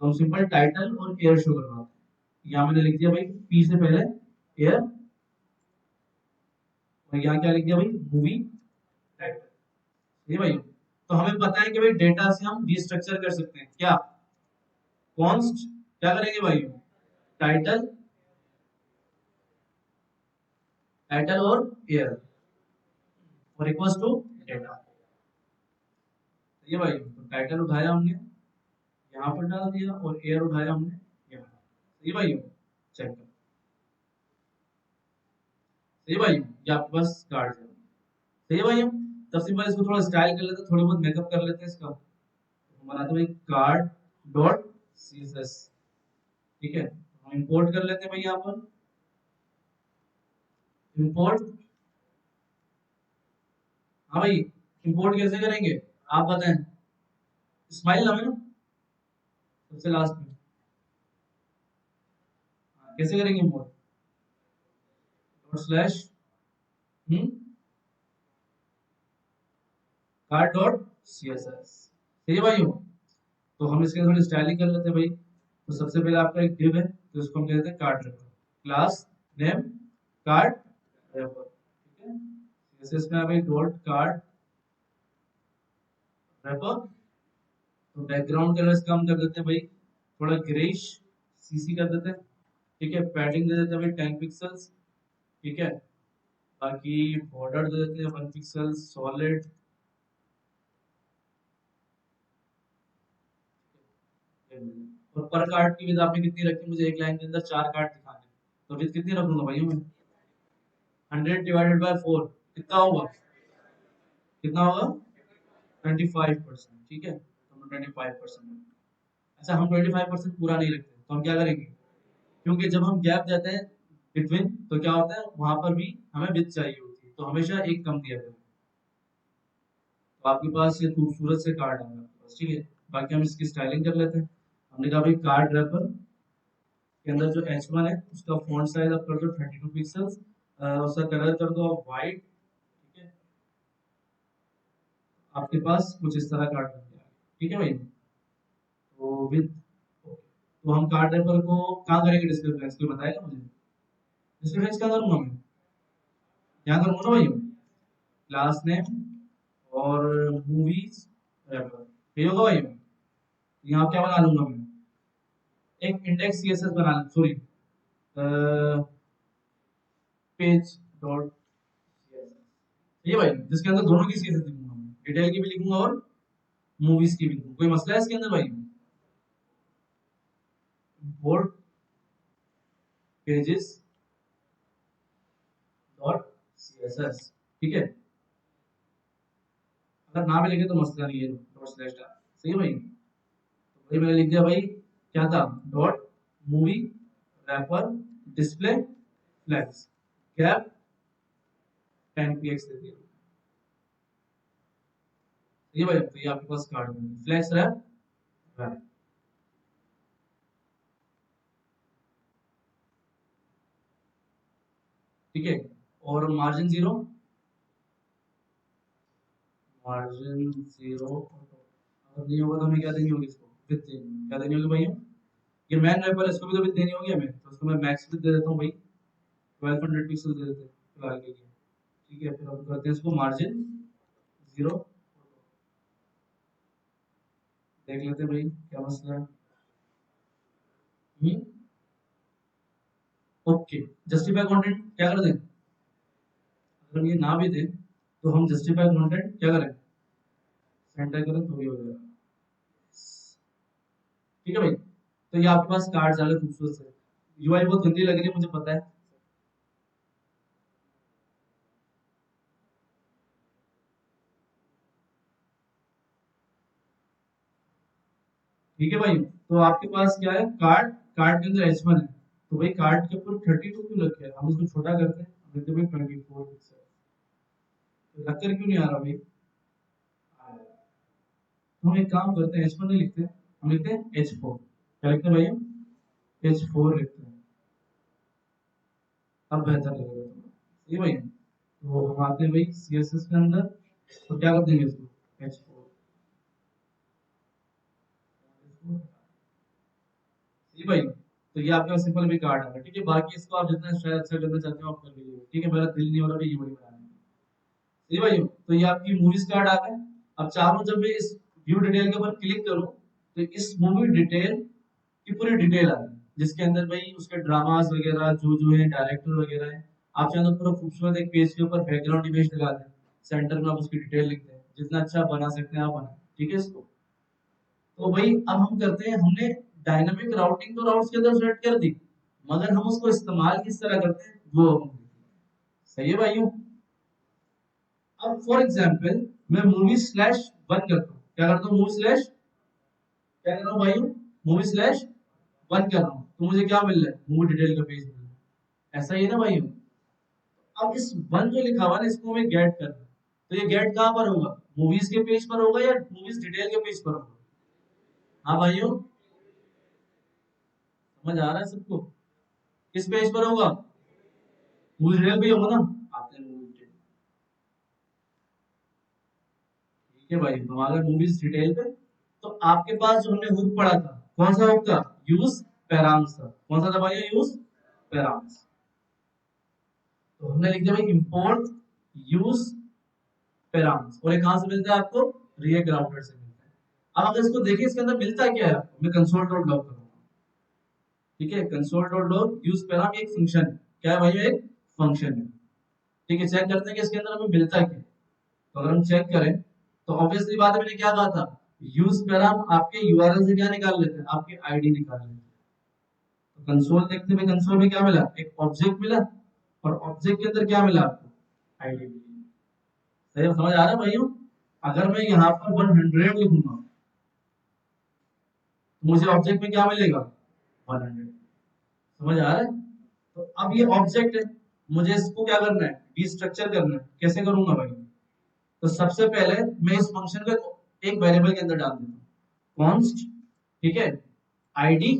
तो हम सिंपल टाइटल और एयर शो करवाते हैं। यहाँ मैंने लिख दिया भाई पी से पहले एयर, और यहाँ क्या लिख दिया भाई, मूवी टाइटल। सही है भाई, तो हमें पता है कि भाई डेटा से हम रिस्ट्रक्चर कर सकते हैं क्या, कॉन्स्ट क्या करेंगे भाई, टाइटल, टाइटल और एयर, और इक्वल्स टू डेटा। ये भाई, तो टाइटल उठाया हमने, यहाँ पर डाल दिया और एयर उठाया हमने यहाँ। सही भाई, चेक करो। सही भाई, ये आपके पास कार्ड है। सही भाई, तब सिंपल इसको थोड़ा स्टाइल कर लेते हैं, थोड़ी बहुत मेकअप कर लेते हैं इसका। हम बनाते हैं भाई कार्ड डॉट सीएसएस। ठीक है, हम इंपोर्ट कर लेते हैं भाई यहाँ पर। इंपोर्ट, हाँ भाई, इंपोर्ट कैसे करेंगे आप बताएं। स्माइल नाम है ना सबसे लास्ट में। हाँ, कैसे करेंगे import. Dot slash card dot CSS. सही है भाई, तो हम इसके थोड़ी स्टाइलिंग कर लेते हैं भाई। तो सबसे पहले आपका एक डिव है, तो इसको हम कहते हैं card refer. Class name card refer. ठीक है, सीएसएस में आप एक डॉट कार्ड रेफर। तो बैकग्राउंड कलर इसका हम कर देते हैं भाई थोड़ा ग्रेइश सीसी कर देते हैं। ठीक है, पैडिंग दे देते हैं भाई 10 पिक्सल्स। ठीक है, बाकी बॉर्डर दे देते हैं 1 पिक्सल सॉलिड। और पर कार्ड की विद आपने कितनी रखी, मुझे एक लाइन के अंदर 4 कार्ड दिखाने, तो विद कितनी रखूंगा भाई मैं। 100 डिवाइडेड बाय 4 कितना होगा, कितना होगा 25%। ठीक है, तो हम 25%। अच्छा, हम 25% पूरा नहीं रखते, तो हम क्या करेंगे, क्योंकि जब हम गैप देते हैं बिटवीन, तो क्या होता है वहां पर भी हमें विथ चाहिए होती है, तो हमेशा एक कम दिया जाता है। तो आपके पास ये खूबसूरत से कार्ड है आपके पास। ठीक है, बाकी हम इसकी स्टाइलिंग कर लेते हैं। हमने कहा भाई कार्ड रैपर के अंदर जो H1 है उसका फॉन्ट साइज आप कर दो 32 पिक्सल्स। उसका कलर कर दो आप व्हाइट। ठीक है, आपके पास कुछ इस तरह कार्ड बन गया। ठीक है भाई, तो विद, तो हम कार्ड रैपर को कहाँ करेंगे डिस्प्ले, कोई बताएगा मुझे। डिस्प्ले क्या करूंगा मैं, यहाँ करूंगा ना भाई, क्लास नेम और मूवीज रैपर, ये होगा भाई। यहाँ क्या बना लूंगा मैं, एक इंडेक्स सीएसएस बना, सॉरी पेज डॉट सीएसएस। ये भाई जिसके अंदर दोनों की सीएसएस लिखूंगा मैं, डिटेल की भी लिखूंगा और मूवीज की भी लिखूंगा। कोई मसला है इसके अंदर भाई। Board pages dot CSS. ठीक है, अगर ना भी लिखे तो मसला नहीं है, डॉट स्लैश डाल। सही है भाई, तो भाई मैंने लिख दिया भाई, क्या था, dot movie wrapper display flex gap 10 px दे दिया। ये भाई, तो ये आपके पास कार्ड में फ्लैक्स रैप रैप। ठीक है, और मार्जिन जीरो, मार्जिन जीरो। अगर नहीं होगा तो हमें क्या देनी होगी इसको, विद देनी, क्या देनी होगी भाई, ये मैन रैपर, इसको भी तो विद देनी होगी हमें, तो उसको मैं मैक्स विद दे देता हूँ भाई, 1200 पिक्सल दे देते हैं फिलहाल के लिए। ठीक है, फिर हम करते हैं इसको मार्जिन जीरो। देख लेते हैं भाई क्या मसला है। ओके, जस्टिफाई कंटेंट क्या कर दें, अगर ये ना भी दे तो हम जस्टिफाई कंटेंट क्या करें, सेंटर करें तो भी हो जाएगा। ठीक है भाई, तो ये आपके पास कार्ड ज्यादा खूबसूरत है। यूआई बहुत गंदी लग रही है मुझे पता है। ठीक है भाई, तो आपके पास क्या है, कार्ड, कार्ड के अंदर H1 है, तो भाई कार्ड के ऊपर 32 क्यों रखे हैं, हम इसको छोटा करते हैं, हम लिखते हैं भाई 24 पिक्सल। तो लक्कर क्यों नहीं आ रहा भाई, तो हम एक काम करते हैं, H1 नहीं लिखते, हम लिखते हैं H4। क्या लिखते हैं भाई, H4 लिखते हैं। अब बेहतर लगेगा थोड़ा। ये भाई, तो हम आते हैं भाई CSS के अंदर, तो क्या कर देंगे इसको H4। जी भाई, तो ये आपका सिंपल भी कार्ड है। ठीक है, बाकी इसको आप जितना शायद अच्छा करना चाहते हो आप कर लीजिए। ठीक है, मेरा दिल नहीं हो रहा भाई ये वही बनाने का। जी भाई, तो ये आपकी मूवीज कार्ड आ गए। अब चारों जब मैं इस व्यू डिटेल के ऊपर क्लिक करूं, तो इस मूवी डिटेल की पूरी डिटेल आ गई, जिसके अंदर भाई उसके ड्रामास वगैरह जो जो है, डायरेक्टर वगैरह है। आप चाहे तो पूरा खूबसूरत एक पेज के ऊपर बैकग्राउंड इमेज लगा दें, सेंटर में आप उसकी डिटेल लिख दें, जितना अच्छा बना सकते हैं आप बनाए। ठीक है इसको, तो भाई अब हम करते हैं, हमने डायनामिक राउटिंग तो राउट्स के अंदर सेट कर दी, मगर हम उसको इस्तेमाल किस तरह करते हैं वो हम देखेंगे। सही है भाइयों। अब फॉर एग्जांपल मैं मूवी स्लैश वन करता हूँ, क्या करता हूँ, मूवी स्लैश क्या कर रहा हूँ भाइयों, मूवी स्लैश वन कर रहा हूँ, तो मुझे क्या मिल रहा है, मूवी डिटेल का पेज मिल रहा है। ऐसा ही है ना भाइयों। अब इस वन जो लिखा हुआ है ना, इसको हमें गेट करना है। तो ये गेट कहाँ पर होगा, मूवीज के पेज पर होगा या मूवीज डिटेल के पेज पर होगा। हाँ भाइयों, समझ आ रहा है सबको, किस पेज पर होगा, मूवी डिटेल पे ही होगा ना। आते हैं मूवी डिटेल। ठीक है भाई, तो आ गए मूवीज डिटेल पे। तो आपके पास जो हमने हुक पढ़ा था, कौन सा हुक था, यूज पैराम्स था। कौन सा था भाई, यूज पैराम्स। तो हमने लिख दिया भाई इंपोर्ट यूज पैराम्स, और ये कहां से मिलता है आपको, रिएक्ट राउटर से मिलता है। अब अगर इसको देखिए, इसके अंदर मिलता क्या है आपको, मैं कंसोल डॉट लॉग करूंगा। ठीक है, console dot log use params एक फंक्शन है, क्या है भाई, एक फंक्शन है। ठीक है, चेक करते हैं कि इसके अंदर हमें मिलता क्या है। तो अगर हम चेक करें, तो ऑब्वियसली बात है, मैंने क्या कहा था, यूज पैराम आपके यूआरएल से क्या निकाल लेते हैं, आपकी आईडी निकाल लेते हैं। तो कंसोल देखते हुए, कंसोल में क्या मिला, एक ऑब्जेक्ट मिला, और ऑब्जेक्ट के अंदर क्या मिला आपको, आईडी मिली। सही समझ आ रहा है भाइयों। अगर मैं यहाँ पर 100 लिखूंगा, तो मुझे ऑब्जेक्ट में क्या मिलेगा, 100। समझ आ रहा है। तो अब ये ऑब्जेक्ट है, मुझे इसको क्या करना है, डिस्ट्रक्चर करना है। कैसे करूंगा भाई, तो सबसे पहले मैं इस फंक्शन को एक वेरिएबल के अंदर डाल देता हूँ, कॉन्स्ट, ठीक है, आईडी,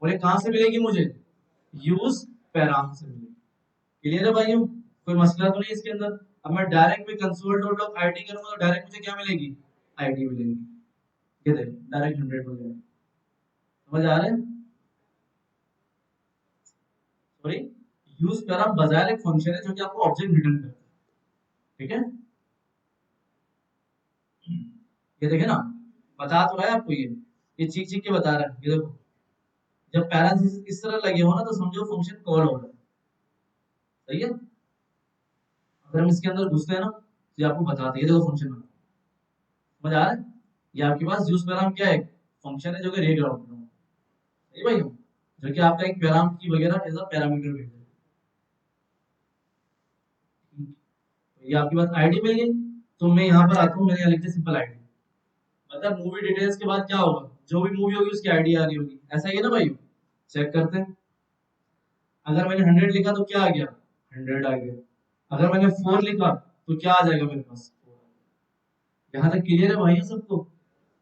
और ये कहां से मिलेगी मुझे, यूज पैराम से मिलेगी। क्लियर है भाइयों, कोई मसला तो नहीं इसके अंदर। अब मैं डायरेक्ट में कंसोल डॉट लॉग आईडी करूंगा, तो डायरेक्ट मुझे क्या मिलेगी, आईडी मिलेगी। ये देखो डायरेक्ट 100 हो जाएगा। समझ आ रहा है। सॉरी, यूज पैराम बाजार एक फंक्शन है जो कि आपको ऑब्जेक्ट रिटर्न करता है। ठीक है, ये देखे ना, बता तो रहा है आपको, ये चीख चीख के बता रहा है। ये देखो, जब पैरेंथेसिस इस तरह लगे हो ना, तो समझो फंक्शन कॉल हो रहा है। सही है। अगर हम इसके अंदर घुसते हैं ना, तो ये आपको बताते हैं, ये देखो फंक्शन में। समझ आ रहा है। ये आपके पास यूज पैराम क्या है, फंक्शन है जो कि रेट आउट है। सही भाई, जो कि आपका एक पैराम की वगैरह एज अ पैरामीटर भेज है। तो ये आपके पास आईडी मिल गई। तो मैं यहाँ पर आता हूँ, मैंने यहाँ लिख दिया सिंपल आईडी। मतलब मूवी डिटेल्स के बाद क्या होगा, जो भी मूवी होगी उसकी आईडी आ रही होगी। ऐसा ही है ना भाई। चेक करते हैं, अगर मैंने 100 लिखा तो क्या आ गया, 100 आ गया। अगर मैंने 4 लिखा तो क्या आ जाएगा मेरे पास, 4। यहाँ तक क्लियर है भाई सबको।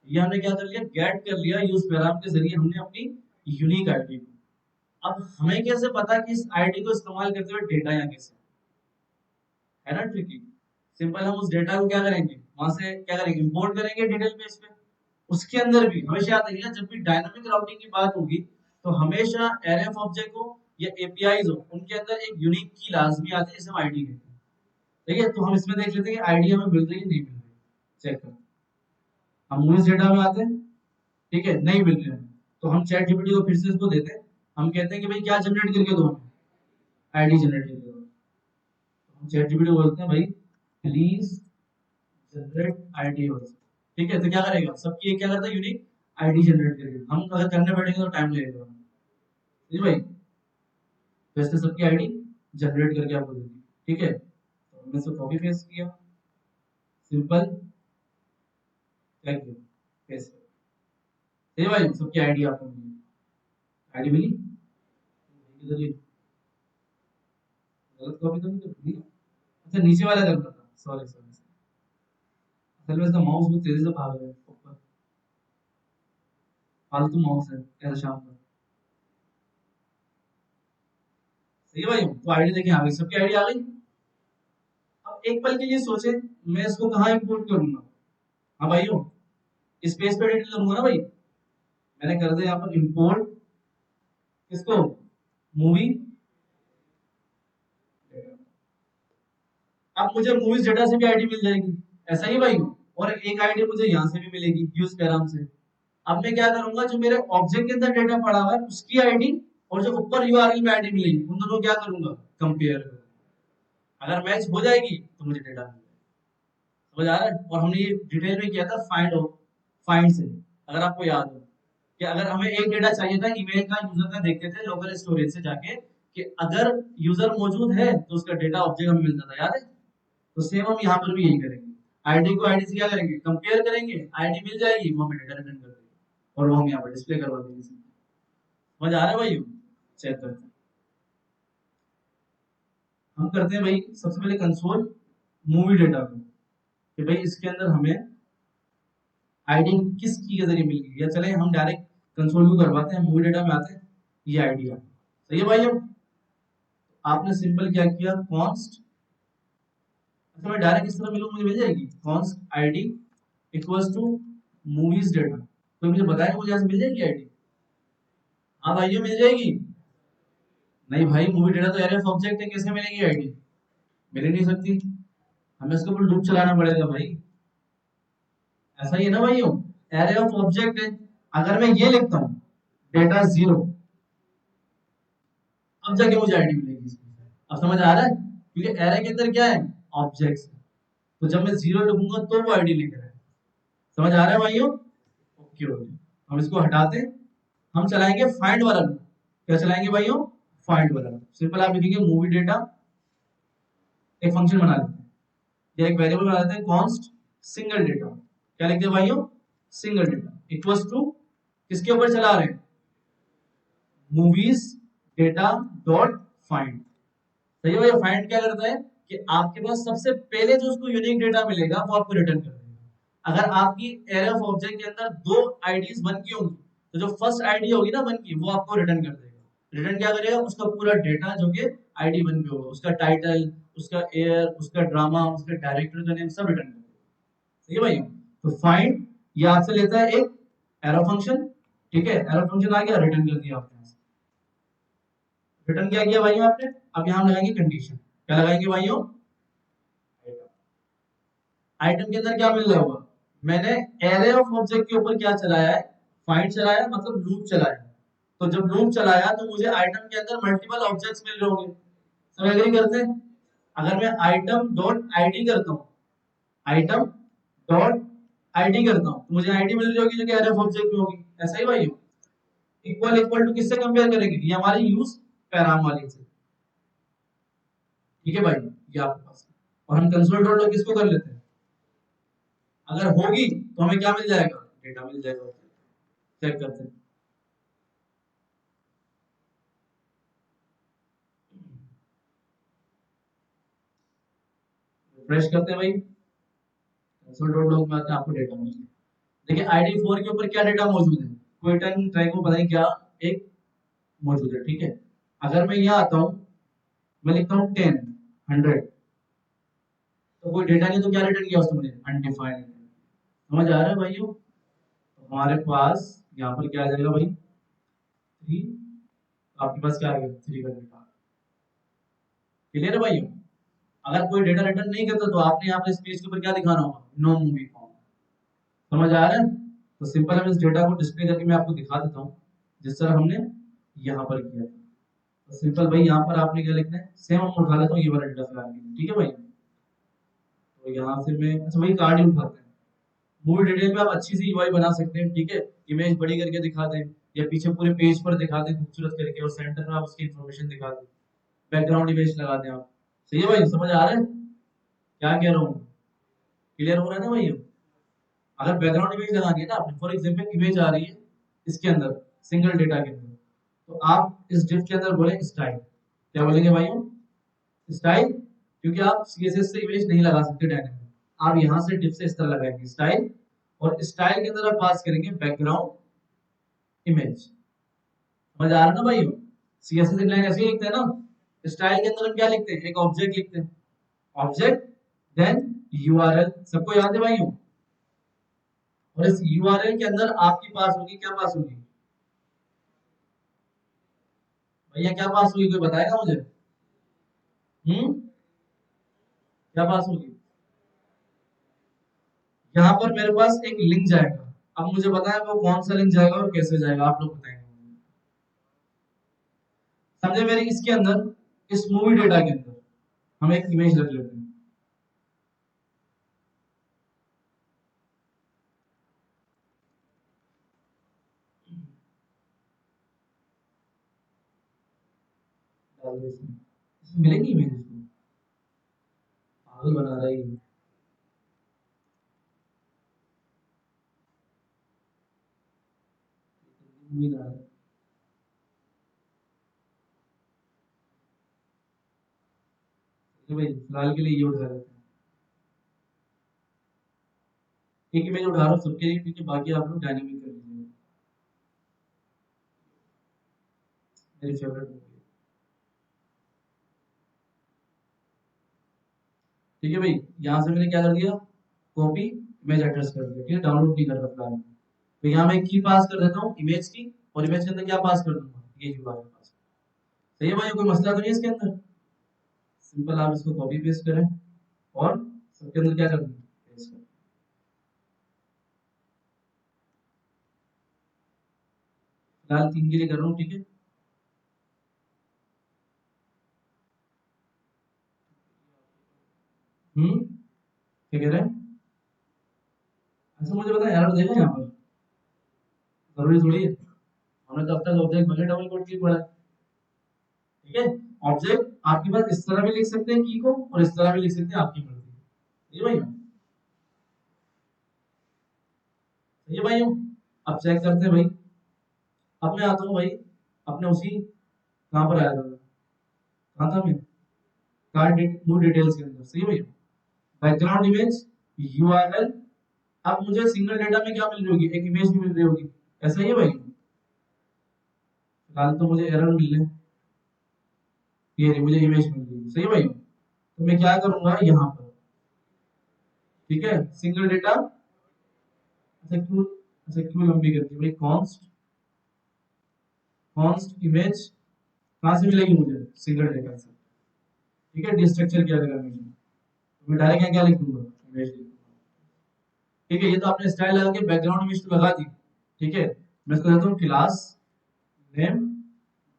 ये हमने क्या कर लिया, गेट कर लिया यूज पैराम के जरिए हमने अपनी यूनिक आईडी को। अब हमें कैसे पता कि इस आईडी को इस्तेमाल करते हुए डेटा यहाँ कैसे, है ना ट्रिकी। सिंपल, हम उस डेटा को क्या करेंगे, वहां से क्या करेंगे, इंपोर्ट करेंगे डिटेल बेस पे। उसके अंदर भी हमेशा याद रखिएगा, जब भी डायनामिक राउटिंग की बात होगी, तो हमेशा एरएफ ऑब्जेक्ट हो या एपीआईज हो, उनके अंदर एक यूनिक की लाजमी आती है, जिसे हम आईडी कहते हैं। ठीक है, तो हम इसमें देख लेते हैं कि आईडी हमें मिल रही है नहीं मिल रही। चेक कर, हम मूवीज डेटा में आते हैं, ठीक है, नहीं मिल रहे हैं, तो हम चैट जीपीटी को फिर से इसको देते हैं। हम कहते हैं कि भाई क्या जनरेट करके दो, हमें आईडी जनरेट करके दो। तो हम चैट जीपीटी को बोलते हैं भाई प्लीज जनरेट आईडी ऑल्सो। ठीक है, तो क्या करेगा, सबकी एक क्या करता है, यूनिक आईडी जनरेट करेगा। हम अगर करने बैठेंगे तो टाइम लगेगा। ठीक है भाई, तो इसने सबकी आईडी जनरेट करके आपको दे दी। ठीक है, तो हमने इसको कॉपी पेस्ट किया, सिंपल, क्या किया, पेस्ट। ठीक है भाई, सबकी आईडी आपको मिली, आईडी मिली। इधर ये गलत कॉपी तो नहीं कर दी। अच्छा, नीचे वाला करना था, सॉरी सॉरी। असल में इसका माउस बहुत तेजी से भाग रहा है ऊपर, फालतू माउस है ऐसा शाम का। सही है भाई, तो आईडी देखें आ गई, सबकी आईडी आ गई। अब एक पल के लिए सोचे, मैं इसको कहाँ इंपोर्ट करूंगा। हाँ भाइयों, इस पेज पे एडिट करूंगा ना भाई। मैंने कर दिया यहाँ पर इंपोर्ट, किसको, मूवी। अब मुझे मूवीज डेटा से भी आईडी मिल जाएगी, ऐसा ही भाई। और एक आईडी मुझे यहाँ से भी मिलेगी यूज पैराम से। अब मैं क्या करूंगा, जो मेरे ऑब्जेक्ट के अंदर डेटा पड़ा हुआ है उसकी आईडी, और जो ऊपर यूआरएल में आईडी मिलेगी, उन दोनों क्या करूंगा, कंपेयर करूंगा। अगर मैच हो जाएगी तो मुझे डेटा मिल जाएगा। समझ आ रहा है। और हमने ये डिटेल में किया था फाइंड से। अगर आपको याद हो कि अगर हमें एक डेटा चाहिए था ईमेल का, यूजर का, देखते थे लोकल स्टोरेज से जाके कि अगर यूजर मौजूद है तो उसका डेटा ऑब्जेक्ट हमें मिल जाता, याद है? तो सेम हम यहाँ पर भी यही करेंगे। आईडी को आईडी से क्या करेंगे, कंपेयर करेंगे, आईडी मिल जाएगी, वो हमें डेटा रिटर्न कर देंगे और वो हम यहाँ पर डिस्प्ले करवा देंगे। समझ आ रहा है भाई? चेक करते हैं, हम करते हैं भाई सबसे पहले कंसोल मूवी डेटा को, कि भाई इसके अंदर हमें आईडी किस की के जरिए मिल गई, या चले हम डायरेक्ट कंसोल को करवाते हैं, मूवी डेटा में आते हैं ये आईडी है। सही है भाई? अब आपने सिंपल क्या किया, कॉन्स्ट, अच्छा मैं डायरेक्ट इस तरह मिलूँ मुझे मिल जाएगी, const ID equals to movies data, तो मुझे बताया मुझे यहाँ से मिल जाएगी आईडी? हाँ भाइयों मिल जाएगी। नहीं भाई, मूवी डेटा तो एरे ऑफ ऑब्जेक्ट है, कैसे मिलेगी आईडी? मिल ही नहीं सकती, हमें इसके ऊपर लूप चलाना पड़ेगा भाई। ऐसा ही है ना भाइयों, एरे ऑफ ऑब्जेक्ट है, अगर मैं ये लिखता हूँ डेटा जीरो, अब जाके मुझे आईडी मिलेगी इसमें। अब समझ आ रहा है? क्योंकि एरे के अंदर क्या है, ऑब्जेक्ट्स, तो जब मैं जीरो लिखूंगा तो वो आईडी लेकर आए। समझ आ रहा है भाइयों? ओके ओके, हम इसको हटाते हैं, हम चलाएंगे फाइंड वाला लूप। क्या चलाएंगे भाइयों? फाइंड वाला लूप। सिंपल आप लिखेंगे मूवी डेटा, एक फंक्शन बना लेते हैं या एक वेरिएबल बना लेते हैं, कॉन्स्ट सिंगल डेटा। क्या लिखते हैं भाइयों? सिंगल डेटा इक्वल्स टू, किसके ऊपर चला रहे हैं, मूवीज डेटा डॉट फाइंड। सही है भैया? फाइंड क्या करता है कि आपके पास सबसे पहले जो उसको यूनिक डेटा मिलेगा वो आपको रिटर्न कर देगा। अगर आपकी एरे ऑफ ऑब्जेक्ट के अंदर दो आईडीज वन की होंगी, तो जो फर्स्ट आईडी होगी ना वन की, वो आपको रिटर्न कर देगा। रिटर्न क्या करेगा, उसका पूरा डेटा जो कि आईडी वन पे होगा, उसका टाइटल, उसका एयर, उसका ड्रामा, उसका डायरेक्टर का नेम, सब रिटर्न कर देगा। सही है भाई? तो फाइंड ये आपसे लेता है एक एरो फंक्शन, ठीक है, एरो फंक्शन आ गया, रिटर्न कर दिया आपने। रिटर्न क्या किया भाइयों आपने? अब यहां हम लगाएंगे कंडीशन। क्या लगाएंगे भाइयों? आइटम के अंदर क्या मिल रहा होगा, मैंने एरे ऑफ ऑब्जेक्ट के ऊपर क्या चलाया है, फाइंड चलाया, मतलब लूप चलाया। तो जब लूप चलाया तो मुझे आइटम के अंदर मल्टीपल ऑब्जेक्ट्स मिल रहे होंगे। सब एग्री करते हैं? अगर मैं आइटम डॉट आईडी करता हूँ, आइटम डॉट आईडी करता हूँ, तो मुझे आईडी मिल रही होगी जो कि एरे ऑफ ऑब्जेक्ट में होगी। ऐसा ही भाई? इक्वल इक्वल टू किससे कंपेयर करेंगे, ये हमारी यूज पैराम वाली से। ठीक है भाई, ये आपके पास, और हम कंसोल डॉट लॉग किसको कर लेते हैं, अगर होगी तो हमें क्या मिल जाएगा, डेटा मिल जाएगा। चेक करते हैं, रिफ्रेश करते हैं भाई, कंसोल डॉट लॉग में आते हैं, आपको डेटा मिल जाएगा। देखिए आईडी 4 के ऊपर क्या डेटा मौजूद है, क्वेटन ट्रैको पता नहीं क्या एक मौजूद है, ठीक है। अगर मैं यहाँ आता हूँ, मैं लिखता हूँ 10 100, तो कोई डेटा नहीं, तो क्या रिटर्न किया उसने मुझे, अनडिफाइंड। समझ आ रहा है भाइयों? तो हमारे पास यहाँ पर क्या आ जाएगा भाई, 3, आपके पास क्या आ गया, 3 का डेटा। क्लियर है भाइयों? अगर कोई डेटा रिटर्न नहीं करता तो आपने यहाँ पर इस पेज के ऊपर क्या दिखाना होगा, नो मूवी फॉर्म। समझ आ रहा है? तो सिंपल हम इस डेटा को डिस्प्ले करके मैं आपको दिखा देता हूँ जिस तरह हमने यहाँ पर किया था। तो सिंपल भाई यहाँ पर आपने क्या लिखना है, सेम हम उठा लेता हूँ ये वाला डेटा फिलहाल के लिए, ठीक है भाई? तो यहाँ से मैं, अच्छा वही कार्ड ही उठाते हैं। मूवी डिटेल पे आप अच्छी सी यूआई बना सकते हैं, ठीक है, इमेज बड़ी करके दिखा दें या पीछे पूरे पेज पर दिखा दें खूबसूरत करके, और सेंटर में आप उसकी इन्फॉर्मेशन दिखा दें, बैकग्राउंड इमेज लगा दें आप। सही है भाई? समझ आ रहा है क्या कह रहा हूँ? क्लियर हो रहा है ना भाई? अगर बैकग्राउंड इमेज लगानी है ना आपने, फॉर एग्जांपल इमेज आ रही है इसके अंदर, सिंगल डेटा के अंदर, तो आप इस डिफ के अंदर बोले स्टाइल। क्या बोलेंगे भाइयों? स्टाइल। क्योंकि आप सीएसएस से इमेज नहीं लगा सकते डायनेमिक, आप यहाँ से डिफ से इस तरह लगाएंगे स्टाइल, और स्टाइल के अंदर आप पास करेंगे बैकग्राउंड इमेज। समझ आ रहा है ना भाइयों? सीएसएस लाइन ऐसे ही लिखते हैं ना। स्टाइल के अंदर हम क्या लिखते हैं, एक ऑब्जेक्ट लिखते हैं, ऑब्जेक्ट देन यूआरएल, सबको याद है भाइयों? और इस यूआरएल के अंदर आपकी पास होगी, क्या पास होगी भैया, क्या पास होगी, कोई बताएगा मुझे? क्या पास होगी? यहाँ पर मेरे पास एक लिंक जाएगा, अब मुझे बताएं वो कौन सा लिंक जाएगा और कैसे जाएगा, आप लोग बताएंगे। समझे मेरे? इसके अंदर इस मूवी डेटा के अंदर हम एक इमेज रख लेते हैं, इसमें मिलेगी इमेज इसको, पागल बना रहा है ये। उम्मीद आ रहा है। तो भाई फिलहाल के लिए ये उठा लेते हैं। एक इमेज उठा रहा हूँ सबके लिए, ठीक है, बाकी आप लोग डायनेमिक कर लीजिए। मेरी फेवरेट मूवी है। ठीक है भाई, यहाँ से मैंने क्या कर दिया, कॉपी इमेज एड्रेस कर दिया, ठीक है, डाउनलोड नहीं कर रहा फिलहाल। तो यहाँ मैं की पास कर देता हूँ इमेज की, और इमेज के अंदर क्या पास कर दूंगा, ये यूआरएल पास। सही है भाई, कोई मसला तो नहीं है इसके अंदर। सिंपल आप इसको कॉपी पेस्ट करें और सबके अंदर क्या कर दें, पेस्ट करें। फिलहाल 3 के लिए कर रहा हूँ, ठीक है। क्या कह रहे हैं। अच्छा मुझे पता है, एरर देगा यहाँ पर, जरूरी थोड़ी है। हमने तो अब तक ऑब्जेक्ट बगैर डबल कोट की पढ़ा है, ठीक है। ऑब्जेक्ट आपके पास इस तरह भी लिख सकते हैं की को, और इस तरह भी लिख सकते हैं, आपकी मर्जी। ये भाई, ये भाई, अब चेक करते हैं भाई। अब मैं आता हूँ भाई अपने उसी, कहाँ पर आया था मैं? कहाँ था मैं, कार्ड न्यू डिटेल्स के अंदर। सही है भाई, बैकग्राउंड इमेज, यूआरएल। अब मुझे सिंगल डेटा में क्या मिल रही होगी, एक इमेज भी मिल रही होगी। ऐसा ही है भाई, फिलहाल तो मुझे एरर मिल रहे हैं। ये रही, मुझे इमेज मिल रही है। सही है भाई, तो मैं क्या करूंगा यहाँ पर, ठीक है, सिंगल डेटा। अच्छा क्यों लंबी करती है भाई, कॉन्स्ट, कॉन्स्ट इमेज कहाँ से मिलेगी मुझे, सिंगल डेटा से। ठीक है, डिस्ट्रक्चर क्या करेगा मुझे, तो मैं डायरेक्ट यहाँ क्या लिख दूंगा, इमेज लिख दूंगा। ठीक है, ये तो आपने स्टाइल लगा के बैकग्राउंड इमेज तो लगा दी। ठीक है, मैं इसको देता हूँ क्लास नेम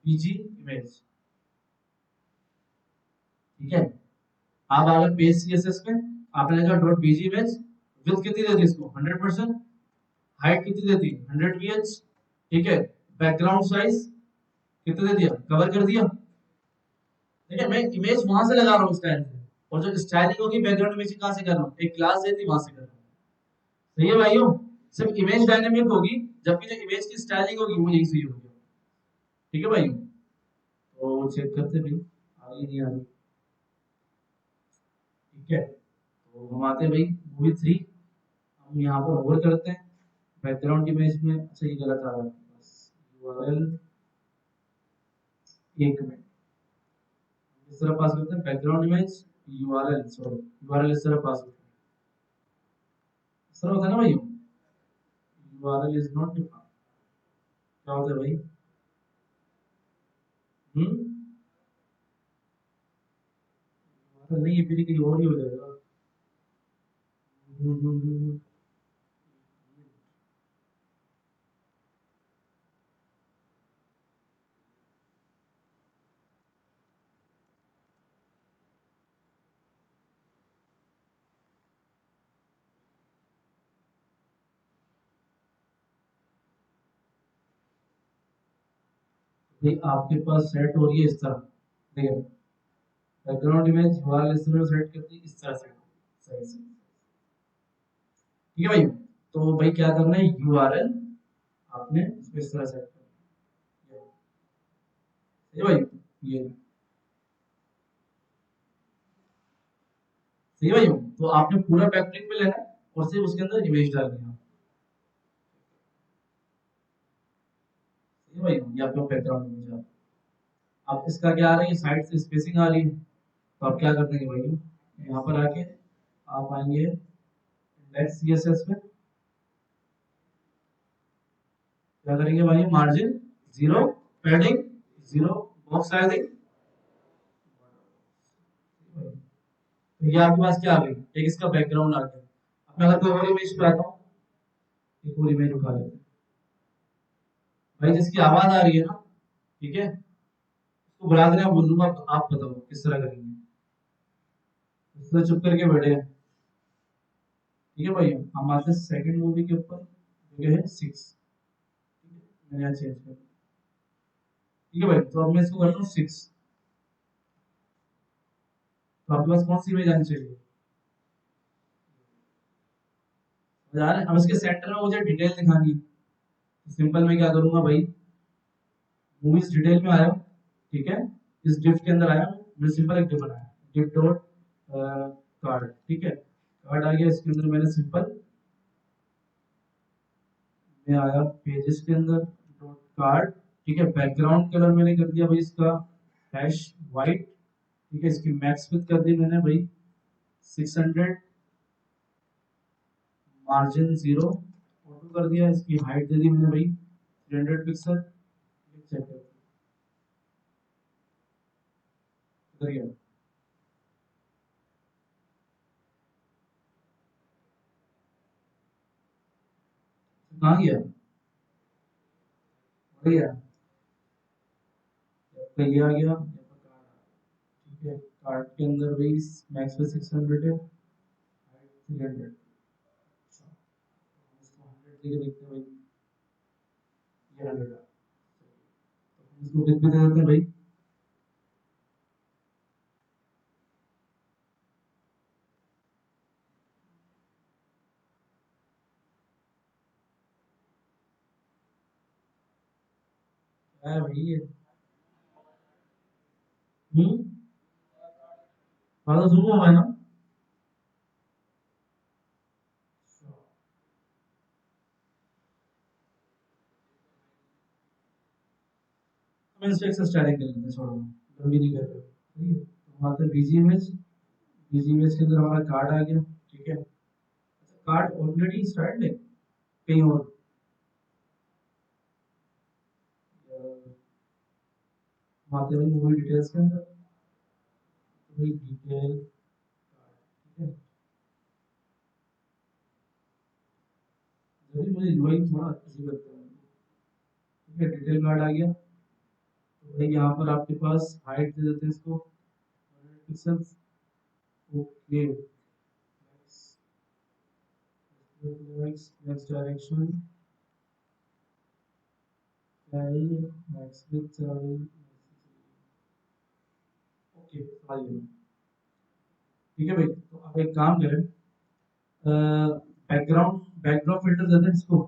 बीजी इमेज। ठीक है, आप अगर पेज सीएसएस में आपने लिखा डॉट बीजी इमेज, विड्थ कितनी देती है इसको, 100%। हाइट कितनी देती है, 100 ph। ठीक है, बैकग्राउंड साइज कितना दे दिया, कवर कर दिया। ठीक है, मैं इमेज वहां से लगा रहा हूँ स्टाइल से, और जो स्टाइलिंग होगी बैकग्राउंड इमेज कहाँ से कर रहा हूँ, एक क्लास देती वहां से कर रहा हूँ। सही है भाइयों, सिर्फ इमेज डायनेमिक होगी, जबकि जो इमेज की स्टाइलिंग होगी वो यही सही होगी। ठीक है भाइयों, तो चेक करते भाई, आ रही नहीं आ रही। ठीक है, तो हम आते हैं भाई मूवी 3। हम यहाँ पर होवर करते हैं बैकग्राउंड इमेज में। अच्छा ये गलत आ रहा है, यूआरएल, एक मिनट, इस तरह पास करते हैं background image, URL, sorry URL इस तरह पास होता है, इस तरह होता है ना भाई, यूआरएल इज नॉट डिफाइंड। क्या होता है भाई, हम्म, नहीं ये फिर कहीं और ही हो जाएगा। भाई आपके पास सेट हो रही है इस तरह, देखिए बैकग्राउंड इमेज यूआरएल इस तरह सेट करती है, इस तरह सेट, सही से। ठीक है भाई, तो भाई क्या करना है, यूआरएल आपने इसको इस तरह सेट करना है। ये भाई, ये सही भाई, तो आपने पूरा बैकलिंक में लेना है और सिर्फ उसके अंदर इमेज डालनी है। सही भाई, ये आपका बैकग्राउंड इमेज है। अब इसका क्या आ रहा है, साइड से स्पेसिंग आ रही है, तो आप क्या कर देंगे भाई, यहाँ पर आके आप आएंगे इंडेक्स सीएसएस में, क्या करेंगे भाई, मार्जिन 0, पैडिंग 0, बॉक्स साइजिंग। तो ये आपके पास क्या आ गई, एक इसका बैकग्राउंड आ गया। अब मैं अगर कोई और इमेज पे आता हूँ, एक और इमेज उठा लेते हैं भाई, जिसकी आवाज आ रही है ना, ठीक है, उसको बुला देना, बोल दूंगा आप बताओ किस तरह करेंगे। इसलिए चुप करके बैठे हैं। ठीक है भाई, हम आते हैं सेकंड मूवी के ऊपर, जो है 6। मैंने यहाँ चेंज कर, ठीक है भाई, तो अब मैं इसको करता हूँ 6। तो आपके पास कौन सी इमेज आनी चाहिए यार। अब इसके सेंटर में मुझे डिटेल दिखानी है, तो सिंपल मैं क्या करूंगा भाई, मूवीज डिटेल में आया हूँ, ठीक है, इस डिफ के अंदर आया हूँ, मैंने सिंपल एक डिफ बनाया, डिफ डॉट कार्ड, ठीक है, कार्ड आ गया, इसके अंदर मैंने सिंपल में आया पेजेस के अंदर डॉट कार्ड, ठीक है, बैकग्राउंड कलर मैंने कर दिया भाई इसका हैश वाइट, ठीक है, इसकी मैक्स विड्थ कर दी मैंने भाई 600, मार्जिन 0, ऑटो कर दिया, इसकी हाइट दे दी मैंने भाई 300 पिक्सल, चेक कर गया, कहाँ गया, बढ़ गया, तो ये आ गया, यहाँ पर कार्ड आ गया, ठीक है, कार्ड के अंदर भाई मैक्स पे 600 है, हाइट 300, अच्छा, तो इसको 100 देके देखते हैं भाई, ये 100 है, तो इसको कितने दे देते हैं भाई, क्या है भाई ये, हम्म, थोड़ा जूम हुआ है ना, हम इसको एक्सेस स्टाइलिंग कर लेते हैं, छोड़ो लंबी नहीं कर रहे, ठीक है, तो हम आते हैं बीजी इमेज, बीजी इमेज के अंदर हमारा कार्ड आ गया, ठीक है, अच्छा कार्ड ऑलरेडी स्टार्ट है कहीं और, हम आते हैं मूवी डिटेल्स के अंदर, मूवी डिटेल, ठीक है, जब भी मुझे यूआई थोड़ा अजीब लगता है, ठीक है, डिटेल कार्ड आ गया, तो भाई यहाँ पर आपके पास हाइट दे देते हैं इसको 100 pixels, okay, next direction next with, okay समझ गया, ठीक है भाई, तो अब एक काम करें, बैकग्राउंड बैकड्रॉप फिल्टर देते हैं इसको,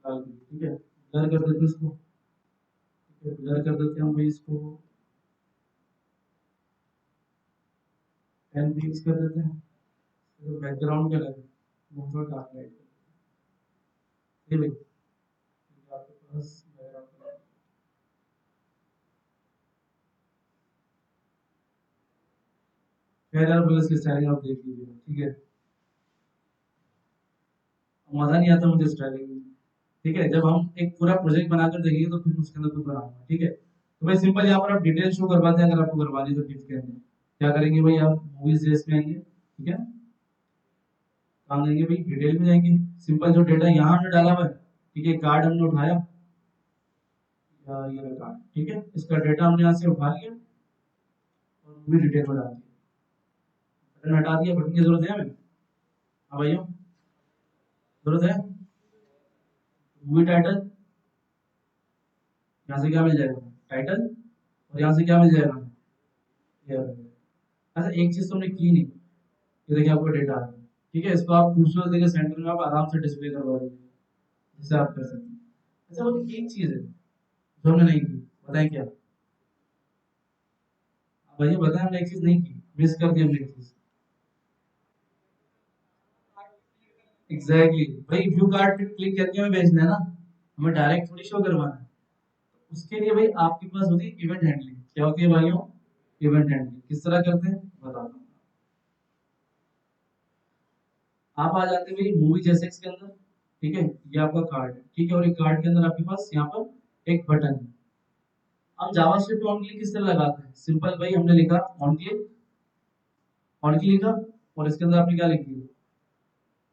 ठीक है, ब्लर कर देते हैं इसको, ठीक है, ब्लर कर देते हैं हम भाई इसको 10 पिक्स कर देते हैं, तो background colour motor dark light, ये भाई, ठीक है, आपके पास बैकग्राउंड कलर, खैर यार बस इसकी स्टाइलिंग आप देख लीजिए, ठीक है, मजा नहीं आता मुझे स्टाइलिंग में, ठीक है, जब हम एक पूरा प्रोजेक्ट बनाकर देखेंगे तो फिर उसके अंदर कुछ बनाऊंगा, ठीक है, तो भाई सिंपल यहाँ पर आप डिटेल शो करवाते हैं, अगर आपको करवानी है तो टिप्स के अंदर क्या करेंगे भाई, आप मूवीज जेस में आएंगे, ठीक है, काम देंगे भाई, डिटेल में जाएंगे, सिंपल जो डेटा यहाँ हमने डाला हुआ है, ठीक है, कार्ड हमने उठाया, ये रहा कार्ड, ठीक है, इसका डेटा हमने यहाँ से उठा लिया और मूवी डिटेल में डाल दिया, बटन हटा दिया, बटन की जरूरत है हमें, हाँ भाइयों, जरूरत है, मूवी टाइटल, यहाँ से क्या मिल जाएगा, टाइटल, और यहाँ से क्या मिल जाएगा, ये अच्छा एक चीज तुमने की नहीं, ये देखिए आपको डेटा आ गया, ठीक है, इसको आप खूबसूरत देखिए सेंटर में आप आराम से डिस्प्ले करवा दीजिए, जिससे आप कर सकते हैं, अच्छा वो एक चीज है जो हमने नहीं की, बताएं क्या, भैया बताएं, हमने एक चीज नहीं की, मिस कर दी हमने एक चीज, एग्जैक्टली भाई व्यू कार्ड पे क्लिक करके हमें भेजना है ना, हमें डायरेक्ट थोड़ी शो करवाना है, उसके लिए भाई आपके पास होती है इवेंट हैंडलिंग, क्या होती है भाइयों, इवेंट हैंडलिंग किस तरह करते हैं बताता हूँ, आप आ जाते हैं भाई मूवी जैसे के अंदर, ठीक है, ये आपका कार्ड है, ठीक है, और एक कार्ड के अंदर आपके पास यहाँ पर एक बटन है, हम जावास्क्रिप्ट ऑन क्लिक किस तरह लगाते हैं, सिंपल भाई हमने लिखा ऑन क्लिक, ऑन क्लिक लिखा, और इसके अंदर आपने क्या लिख दिया,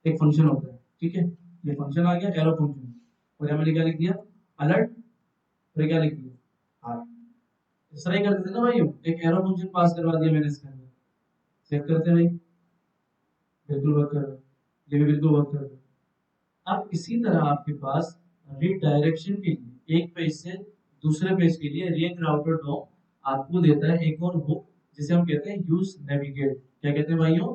एक फंक्शन होता है, ठीक है, ये फंक्शन आ गया एरो फंक्शन, और यहाँ मैंने क्या लिख दिया, अलर्ट, और ये क्या लिख दिया, हाँ, इस तरह ही कर देते ना भाई, एक एरो फंक्शन पास करवा दिया मैंने इसके अंदर, चेक करते हैं भाई, बिल्कुल वर्क कर रहा है, ये भी बिल्कुल वर्क कर रहा है, अब इसी तरह आपके पास रीडायरेक्शन के लिए एक पेज से दूसरे पेज के लिए रिएक्ट राउटर डॉक आपको देता है एक और हुक, जिसे हम कहते हैं यूज नेविगेट। क्या कहते हैं भाइयों?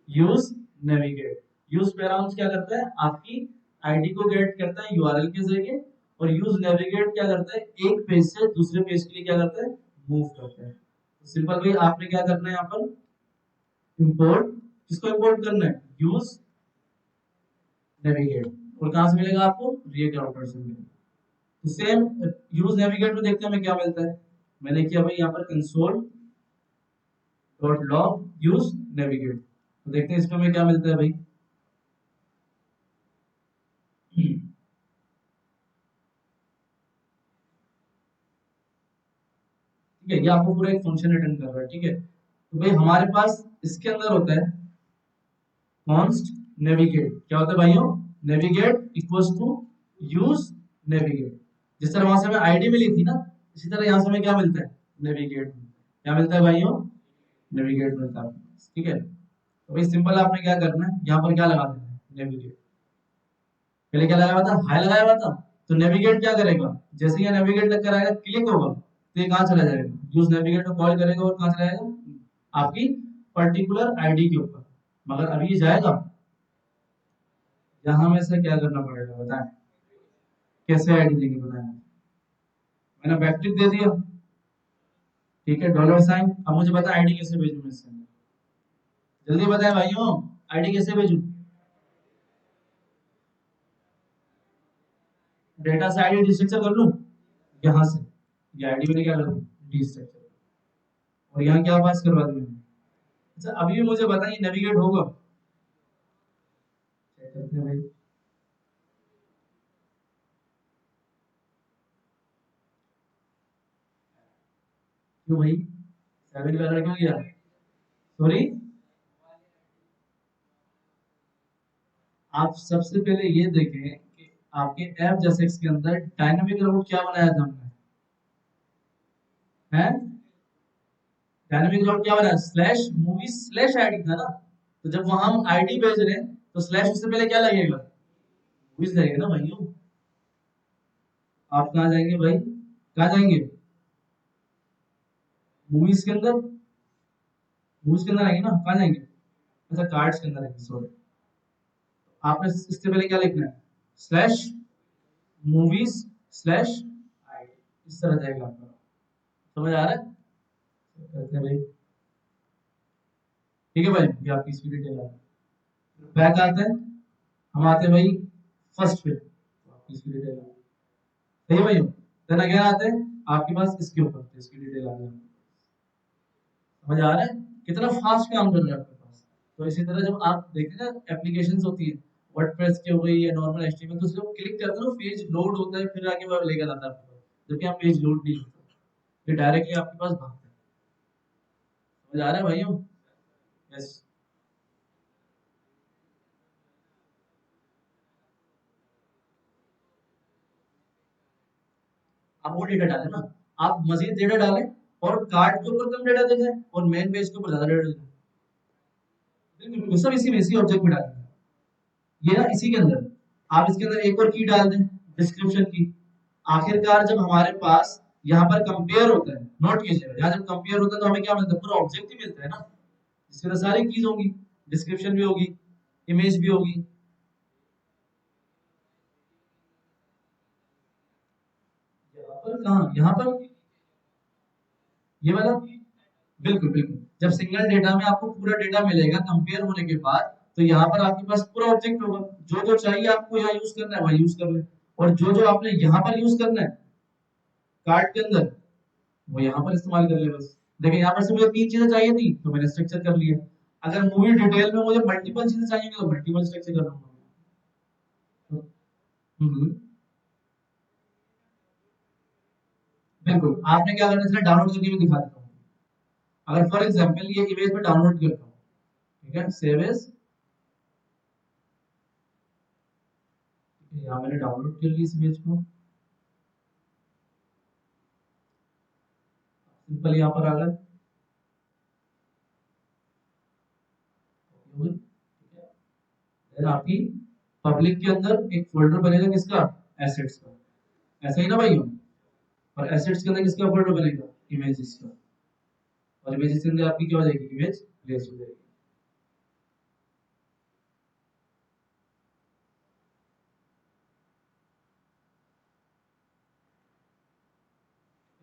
Use navigate. यूज पैराउंस क्या करता है? आपकी आईडी को गेट करता है यूआरएल के जरिए, और यूज नेविगेट क्या करता है? एक पेज से दूसरे पेज के लिए क्या करता है? मूव करता है। सिंपल भाई, आपने क्या करना है यहाँ पर? इंपोर्ट। किसको इंपोर्ट करना है? Use navigate. और कहां से मिलेगा आपको? रिएक्ट राउटर से मिलेगा। तो सेम यूज नेविगेट में देखते हैं हमें क्या मिलता है। मैंने किया भाई यहाँ पर console dot log use navigate. तो देखते हैं इसमें हमें क्या मिलता है भाई। ठीक है, ये आपको पूरा एक फंक्शन रिटर्न कर रहा है। ठीक है, तो भाई हमारे पास इसके अंदर होता है कॉन्स्ट नेविगेट। क्या होता है भाइयों? Navigate equals to use navigate. जिस तरह वहां से हमें आईडी मिली थी ना, इसी तरह यहाँ से हमें क्या मिलता है? नेविगेट। क्या मिलता है भाइयों? नेविगेट मिलता है। ठीक है, तो भाई सिंपल आपने क्या करना है, यहाँ पर क्या लगा देना है? नेविगेट। पहले क्या लगाया हुआ था? हाई लगाया हुआ था। तो नेविगेट क्या करेगा? जैसे ये नेविगेट लग कर आएगा, क्लिक होगा, तो ये कहाँ चला जाएगा? यूज नेविगेट को कॉल करेगा और कहाँ चला जाएगा? आपकी पर्टिकुलर आईडी के ऊपर। मगर अभी ये जाएगा यहाँ में से, क्या करना पड़ेगा बताएं? कैसे आईडी देंगे बताएं? मैंने बैकटिक दे दिया। ठीक है, डॉलर साइन। अब मुझे बता आईडी कैसे भेजूं मैं इससे? जल्दी बताएं भाइयों, आईडी कैसे भेजूं? डेटा से आईडी डिस्ट्रक्चर कर लूं यहाँ से? ये आईडी मैंने क्या कर दी? डिस्ट्रक्चर। और यहाँ क्या पास करवा दूं मैंने? अच्छा, अभी भी मुझे बताइए नेविगेट होगा? चेक करते हैं भाई। क्यों भाई? 7 का क्यों गया? सॉरी। आप सबसे पहले ये देखें कि आपके ऐप जैसे के अंदर डायनामिक राउट क्या बनाया था हमने? हैं? डायनामिक राउट क्या बनाया? स्लैश मूवी स्लैश आईडी था ना। तो जब वहां हम आईडी भेज रहे हैं, तो स्लैश से पहले क्या लगेगा? मूवीज लगेगा ना भाइयों। आप कहाँ जाएंगे भाई? कहाँ जाएंगे? मूवीज के अंदर। मूवीज के अंदर आएंगे ना, कहाँ जाएंगे? अच्छा, कार्ड्स के अंदर आएंगे, सॉरी। आपने इससे पहले क्या लिखना है? Slash movies slash ID. इस तरह जाएगा आपका। समझ आ रहा है? करते हैं भाई। ठीक है भाई, ये आपकी इसकी डिटेल आ रहा है। बैक आते हैं, हम आते हैं भाई फर्स्ट पे, तो आपकी इसकी डिटेल आ रही है। सही है भाई? देन अगेन आते हैं आपके पास इसके ऊपर, तो इसकी डिटेल आ गई। समझ आ रहा है कितना फास्ट काम कर रहा है आपके पास? तो इसी तरह जब आप देखते हैं ना, एप्लीकेशंस होती है वर्डप्रेस की हो गई या नॉर्मल एचटीएमएल, तो उसको क्लिक करते हो पेज लोड होता है, फिर आगे वो लेकर आता है आपके पास, जबकि आप पेज लोड नहीं होता, ये डायरेक्टली आपके पास भागता है। समझ आ रहा है भाइयों? यस। आप वो डेटा डालें ना, आप मजीद डेटा डालें, और कार्ड के ऊपर कम डेटा दिखाएं और मेन पेज के ऊपर ज्यादा डेटा दिखाएं। बिल्कुल बिल्कुल, सब इसी ऑब्जेक्ट में डालें। ये ना इसी के अंदर आप इसके अंदर एक और की डाल दें, डिस्क्रिप्शन की। आखिरकार जब हमारे पास यहाँ पर कंपेयर होता है, नोट कीजिएगा, यहाँ जब कंपेयर होता है तो हमें क्या मिलता है? पूरा ऑब्जेक्ट ही मिलता है ना। इसके अंदर सारी कीज होंगी, डिस्क्रिप्शन भी होगी, इमेज भी होगी। यहाँ पर कहाँ? यहाँ पर ये वाला। बिल्कुल बिल्कुल, जब सिंगल डेटा में आपको पूरा डेटा मिलेगा कंपेयर होने के बाद, तो यहाँ पर आपके पास पूरा ऑब्जेक्ट होगा। जो जो चाहिए आपको यहाँ यूज करना है वही यूज कर ले, और जो जो आपने यहाँ पर यूज करना है कार्ड के अंदर, वो यहाँ पर इस्तेमाल कर ले बस। देखिए यहाँ पर से मुझे 3 चीजें चाहिए थी, तो मैंने स्ट्रक्चर कर लिया। अगर मूवी डिटेल में मुझे मल्टीपल चीजें चाहिए तो मल्टीपल स्ट्रक्चर कर लूंगा। हम्म, बिल्कुल। आपने क्या करना है, डाउनलोड करके भी दिखा देता हूँ। अगर फॉर एग्जाम्पल ये इमेज में डाउनलोड करता हूँ, ठीक है, सेव एज, यहाँ मैंने डाउनलोड कर ली इस इमेज को। सिंपल यहाँ पर आ गया। देन आपकी पब्लिक के अंदर एक फोल्डर बनेगा किसका? एसेट्स का। ऐसा ही ना भाई? और एसेट्स के अंदर किसका फोल्डर बनेगा? इमेजेस का। और इमेजेस के अंदर आपकी क्या हो जाएगी, इमेज प्लेस हो जाएगी।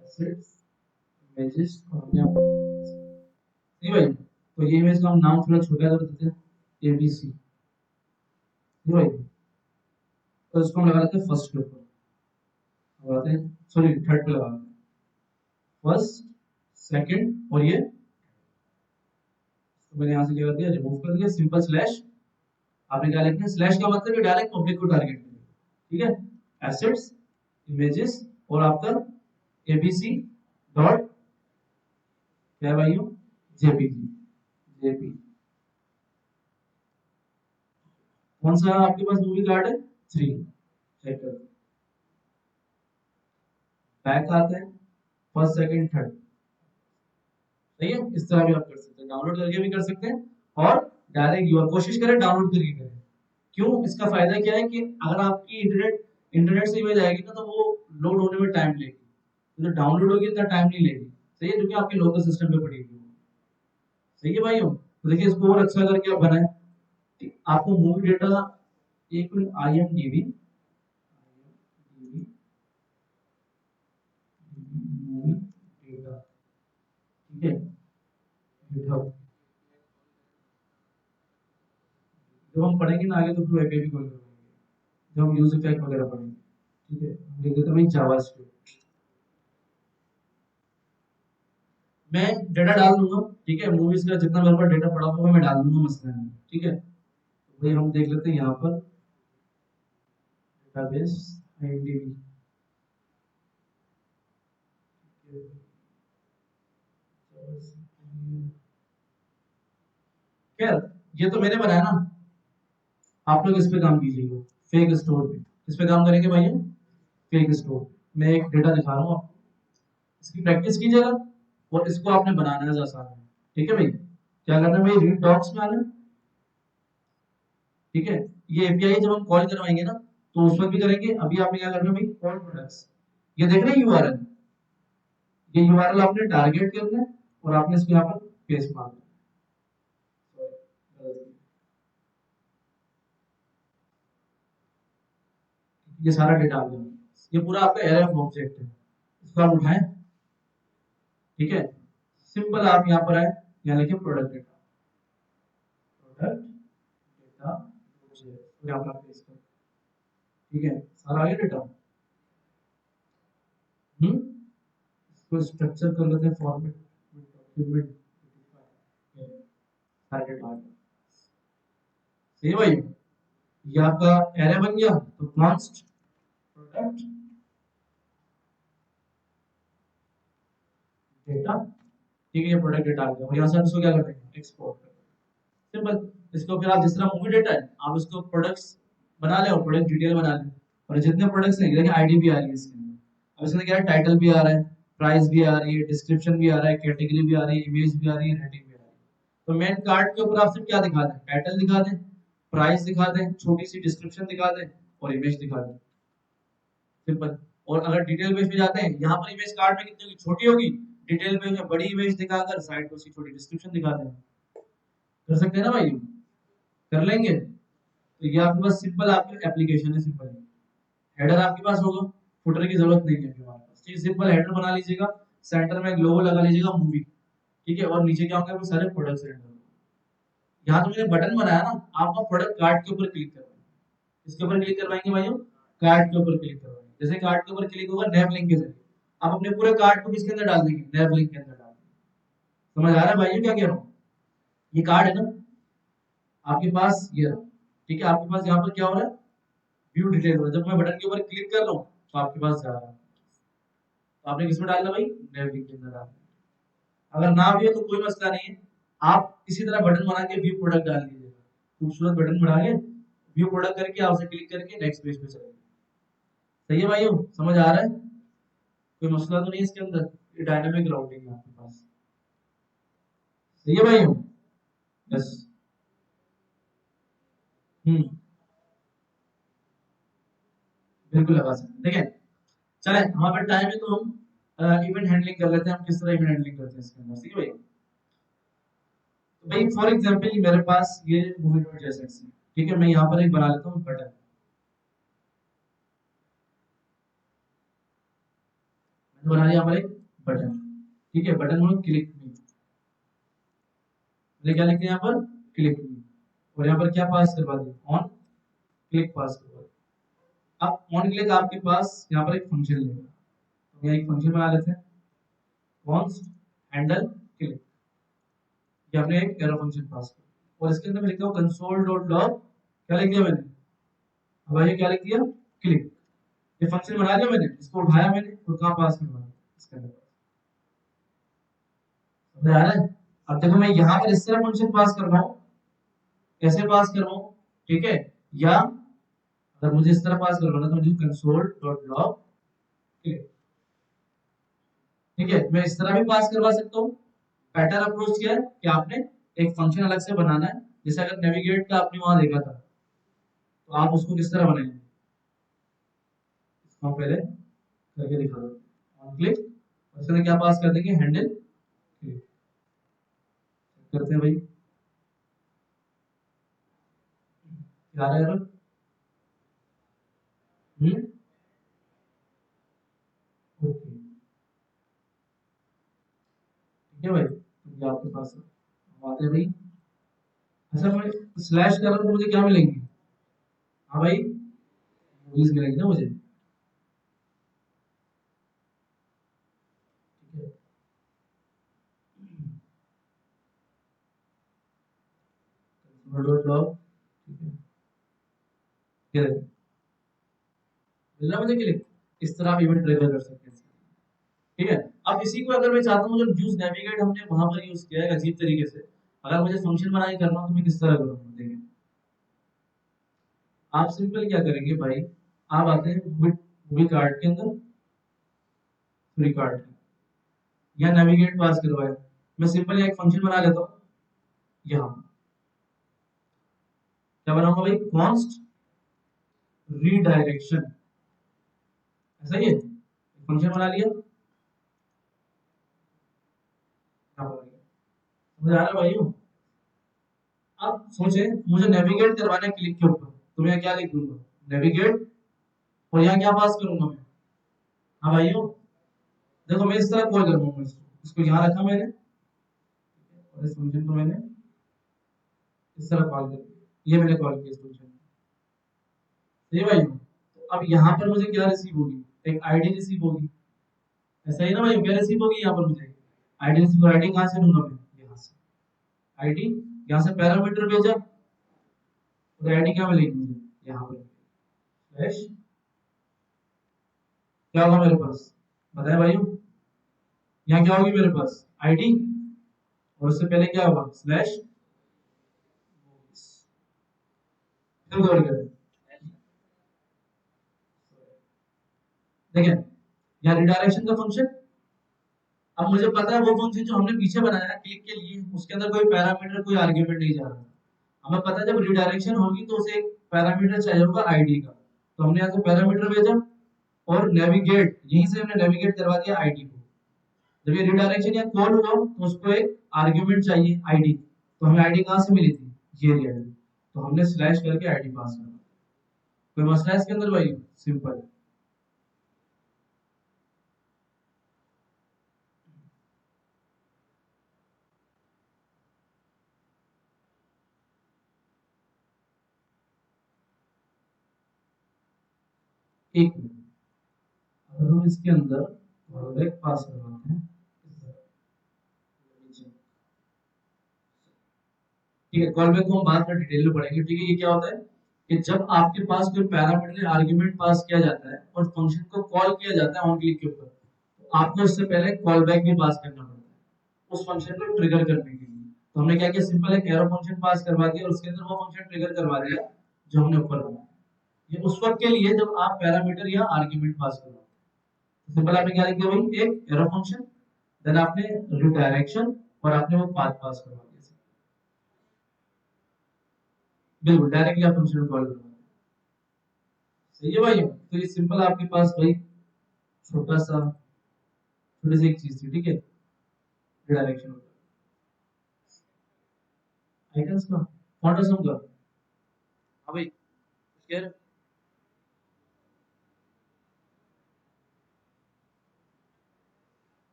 एसेट्स, इमेजेस और हमने आपको नहीं भाई, तो ये इमेज का हम नाम थोड़ा छोटा कर देते हैं, एबीसी। नहीं भाई, तो इसको हम लगा लेते हैं फर्स्ट के ऊपर, लगाते हैं, सॉरी थर्ड पे लगाते हैं, फर्स्ट सेकंड और ये, तो मैंने यहाँ से क्या कर दिया, रिमूव कर दिया, सिंपल स्लैश। आपने क्या लिखना है, स्लैश का मतलब है डायरेक्ट पब्लिक को टारगेट करेगा, ठीक है। एसेट्स, इमेजेस और आपका एबीसी डॉट क्या है भाइयों, जेपीजी, जेपी। कौन सा आपके पास मूवी कार्ड है, 3, चेक कर, बैक आते हैं, फर्स्ट सेकंड थर्ड, सही है। इस तरह भी आप कर सकते हैं, डाउनलोड करके भी कर सकते हैं, और डायरेक्ट यूआर कोशिश करें डाउनलोड करके करें। क्यों, इसका फायदा क्या है कि अगर आपकी इंटरनेट इंटरनेट से इमेज आएगी ना, तो वो लोड होने में टाइम लेगी, तो डाउनलोड होगी इतना टाइम नहीं लेगी, सही है, क्योंकि आपके लोकल सिस्टम पे पड़ेगी, सही है भाइयों। तो देखिए इसको और अच्छा करके आप बनाए, आपको मूवी डेटा, एक मिनट, IMDb मूवी डेटा, ठीक है, डेटा। जब हम पढ़ेंगे ना आगे तो फिर एपीआई भी कॉल करवाएंगे, जब हम यूज इफेक्ट वगैरह पढ़ेंगे, ठीक है। हम लिख देते हैं भाई जावास्क्रिप्ट, मैं डेटा डाल दूंगा, ठीक है, मूवीज का जितना मेरे पास डेटा पड़ा होगा मैं डाल दूंगा, मसला नहीं, ठीक है। तो भाई हम देख लेते हैं यहाँ पर डेटाबेस, IMDb, खैर ये तो मैंने बनाया ना, आप लोग इस पे काम कीजिएगा, फेक स्टोर पे, इस पे काम करेंगे भाई, फेक स्टोर। मैं एक डेटा दिखा रहा हूँ आपको, इसकी प्रैक्टिस कीजिएगा, और इसको आपने बनाना है आसान है, ठीक है भाई। क्या करना है भाई, रीड डॉक्स में आना है, ठीक है। ये एपीआई जब हम कॉल करवाएंगे ना, तो उस वक्त भी करेंगे, अभी आपने क्या करना है भाई, कॉल प्रोडक्ट्स, ये देख रहे हैं यूआरएल, ये यूआरएल आपने टारगेट करना है, और आपने इसको यहाँ पर पेस्ट मारना है। ये सारा डेटा आ गया, ये पूरा आपका एरे ऑफ ऑब्जेक्ट है, इसको आप उठाएं, ठीक है। सिंपल आप यहाँ पर आए, यहाँ लिखे प्रोडक्ट डेटा, प्रोडक्ट डेटा, यहाँ पर आप पेस्ट करें, ठीक है, सारा आ गया डेटा। इसको स्ट्रक्चर कर लेते हैं, फॉर्मेट डॉक्यूमेंट, सारा डेटा आ गया, सही है भाई। ये आपका एरे बन गया, तो कॉन्स्ट प्रोडक्ट डेटा, ठीक है, ये प्रोडक्ट डेटा आ गया, और यहाँ से हम इसको क्या कर देंगे, एक्सपोर्ट कर देंगे, सिंपल। इसको फिर आप जिस तरह मूवी डेटा है, आप इसको प्रोडक्ट्स बना ले और प्रोडक्ट डिटेल बना ले, और जितने प्रोडक्ट्स हैं देखिए आईडी भी आ रही है इसके अंदर, अब इसमें क्या है, टाइटल भी आ रहा है, प्राइस भी आ रही है, डिस्क्रिप्शन भी आ रहा है, कैटेगरी भी आ रही है, इमेज भी आ रही है, रेटिंग भी आ रही है। तो मेन कार्ड के ऊपर आप सिर्फ क्या दिखा दें, टाइटल दिखा दें, प्राइस दिखा दें, छोटी सी डिस्क्रिप्शन दिखा दें, और इमेज दिखा दें, सिंपल। और अगर डिटेल पेज पे जाते हैं, यहाँ पर इमेज कार्ड में कितनी होगी, छोटी होगी, डिटेल पेज में बड़ी इमेज दिखाकर साइड पर उसकी छोटी डिस्क्रिप्शन दिखा दें, कर सकते हैं ना भाई, कर लेंगे। तो ये आपके पास सिंपल आपकी एप्लीकेशन है, सिंपल है। हेडर आपके पास होगा, फुटर की जरूरत नहीं है हमारे पास, ठीक है, सिंपल हेडर बना लीजिएगा, सेंटर में एक लोगो लगा लीजिएगा मूवी, ठीक है, और नीचे क्या होगा, वो सारे प्रोडक्ट्स रेंडर होंगे। यहाँ तो मैंने बटन बनाया ना, आप प्रोडक्ट कार्ड के ऊपर क्लिक करवाएंगे, इसके ऊपर क्लिक करवाएंगे भाइयों, कार्ड के ऊपर क्लिक करवाएंगे, जैसे कार्ड के ऊपर क्लिक होगा नैप लिंक के जरिए आप अपने पूरे कार्ड को किसके अंदर डाल देंगे, नैप लिंक के अंदर डाल देंगे। समझ आ रहा है भाइयों क्या कह रहा हूँ, ये कार्ड है ना आपके पास, ये रहा, ठीक है, आपके पास यहाँ पर क्या हो रहा है, व्यू डिटेल हो रहा है, जब मैं बटन के ऊपर क्लिक कर रहा हूँ तो आपके पास जा रहा है, तो आपने किसमें डालना भाई, नैप लिंक के अंदर डालना। अगर ना भी हो तो कोई मसला नहीं है, आप इसी तरह बटन बना के व्यू प्रोडक्ट डाल दीजिएगा, खूबसूरत बटन बना के व्यू प्रोडक्ट करके आपसे क्लिक करके नेक्स्ट पेज पे चलेंगे। सही है भाइयों, समझ आ रहा है, कोई मसला तो नहीं है इसके अंदर, ये डायनामिक राउटिंग है आपके पास, सही है भाइयों, बस। हम्म, बिल्कुल लगा सकते हैं, ठीक है। चले हमारे पास टाइम है तो हम इवेंट हैंडलिंग कर लेते हैं, हम किस तरह इवेंट हैंडलिंग करते हैं इसके अंदर, ठीक है भाई। तो भाई फॉर एग्जांपल मेरे पास ये मूवी नोट जैसा है, ठीक है, मैं यहाँ पर एक बना लेता हूँ बटन। मैंने बना लिया यहाँ पर एक बटन, ठीक है, बटन में क्लिक मी, मैंने क्या लिख दिया यहाँ पर, क्लिक मी, और यहाँ पर क्या पास करवा दिया, ऑन क्लिक पास करवा दिया। अब ऑन क्लिक आपके पास यहाँ पर एक फंक्शन लेगा, तो यहाँ एक फंक्शन बना लेते हैं, कॉन्स्ट हैंडल क्लिक, ये आपने एक एरो फंक्शन पास किया, और इसके अंदर मैं लिखता हूँ कंसोल डॉट लॉग, क्या लिख दिया मैंने, अब ये क्या लिख दिया, क्लिक। ये फंक्शन बना लिया मैंने, इसको उठाया मैंने और कहाँ पास करवा दिया, इसके अंदर। समझ आ रहा है? अब देखो मैं यहाँ पर इस तरह फंक्शन पास कर रहा हूँ, कैसे पास कर रहा हूँ, ठीक है, या अगर मुझे इस तरह पास करवाना तो मुझे कंसोल डॉट लॉग, ठीक है, मैं इस तरह भी पास करवा सकता हूँ। पैटर्न अप्रोच क्या है कि आपने एक फंक्शन अलग से बनाना है, जैसे अगर नेविगेट का आपने वहां देखा था, तो आप उसको किस तरह बनाएंगे, इसको पहले करके दिखा दो, ऑन क्लिक, और इसके अंदर क्या पास कर देंगे, हैंडल क्लिक, करते हैं भाई, क्या आ रहा है, हम्म, ओके, ठीक है भाई, तो ये आपके पास आते हैं भाई। अच्छा मैं स्लैश कर रहा हूँ तो मुझे क्या मिलेंगे, हाँ भाई, मूवीज मिलेंगी ना मुझे, ठीक है, डॉट लॉग, ठीक है, ये देखो, मिल रहा है मुझे क्लिक, इस तरह आप इवेंट ट्रिगर कर सकते हैं, ठीक है। अब इसी को अगर मैं चाहता हूँ, जब यूज नेविगेट हमने वहां पर यूज किया है अजीब तरीके से, अगर मुझे फंक्शन बना के करना हो तो मैं किस तरह करूँगा, देखिए, आप सिंपल क्या करेंगे भाई, आप आते हैं मूवी कार्ड के अंदर, फ्री कार्ड, या नेविगेट पास करवाए, मैं सिंपल एक फंक्शन बना लेता हूँ, यहाँ क्या बनाऊंगा भाई, कॉन्स्ट रीडायरेक्शन, ऐसा ही है, फंक्शन बना लिया, क्या बना लिया, समझ आ रहा है भाई। अब सोचे मुझे नेविगेट करवाना है क्लिक के ऊपर, तो मैं क्या लिख दूंगा, नेविगेट, और यहाँ क्या पास करूंगा मैं, हाँ भाइयों, देखो मैं इस तरह कॉल करूंगा, इसको यहाँ रखा मैंने, और इस फंक्शन को मैंने इस तरह कॉल कर दिया, ये मैंने कॉल किया इस फंक्शन को, सही भाई, तो अब यहाँ पर मुझे क्या रिसीव होगी, एक आईडी रिसीव होगी, ऐसा ही ना भाई, क्या रिसीव होगी यहाँ पर मुझे, आईडी रिसीव, आईडी कहाँ से लूंगा मैं, यहाँ से आईडी, यहाँ से पैरामीटर भेजा, और आईडी क्या मिलेगी मुझे, यहाँ पर स्लैश, क्या होगा मेरे पास, बताए भाइयों, यहाँ क्या होगी मेरे पास, आईडी, और उससे पहले क्या होगा, स्लैश, देखिए यहाँ रिडायरेक्शन का फंक्शन, अब मुझे पता है वो फंक्शन जो हमने पीछे बनाया है क्लिक के लिए, उसके अंदर कोई पैरामीटर कोई आर्गुमेंट नहीं जा रहा, हमें पता है जब रिडायरेक्शन होगी तो उसे एक पैरामीटर चाहिए होगा आईडी का, तो हमने यहाँ से पैरामीटर भेजा, और नेविगेट यहीं से हमने नेविगेट करवा दिया आईडी को, जब ये रिडायरेक्शन या कॉल हुआ तो उसको एक आर्गुमेंट चाहिए आईडी, तो हमें आईडी कहाँ से मिली थी, ये रही आईडी, तो हमने स्लैश करके आईडी पास करा, कोई मसला है इसके अंदर भाई, सिंपल, एक मिनट, अगर हम इसके अंदर बैक पास करवाते हैं, ठीक है, कॉल बैक को हम बाद में डिटेल में पढ़ेंगे, ठीक है, ये क्या होता है कि जब आपके पास कोई पैरामीटर आर्गुमेंट पास किया जाता है और फंक्शन को कॉल किया जाता है ऑन क्लिक के ऊपर, तो आपको इससे पहले कॉल बैक भी पास करना पड़ता है उस फंक्शन को ट्रिगर करने के लिए, तो हमने क्या किया, सिंपल एक एरो फंक्शन पास करवा दिया और उसके अंदर वो फंक्शन ट्रिगर करवा दिया जो हमने ऊपर बनाया, ये उस वक्त के लिए जब आप पैरामीटर या आर्गुमेंट पास करवाते हैं, सिंपल आपने क्या लिख दिया भाई, एक एरो फंक्शन, देन आपने रिडायरेक्शन, और आपने वो पाथ पास करवा दिया, बिल्कुल डायरेक्टली आप फंक्शन कॉल करवा, सही है भाई, तो ये सिंपल आपके पास भाई छोटा सा, छोटी सी एक चीज थी, ठीक है, रिडायरेक्शन, आइकन्स का फॉन्ट असम का। हाँ भाई क्या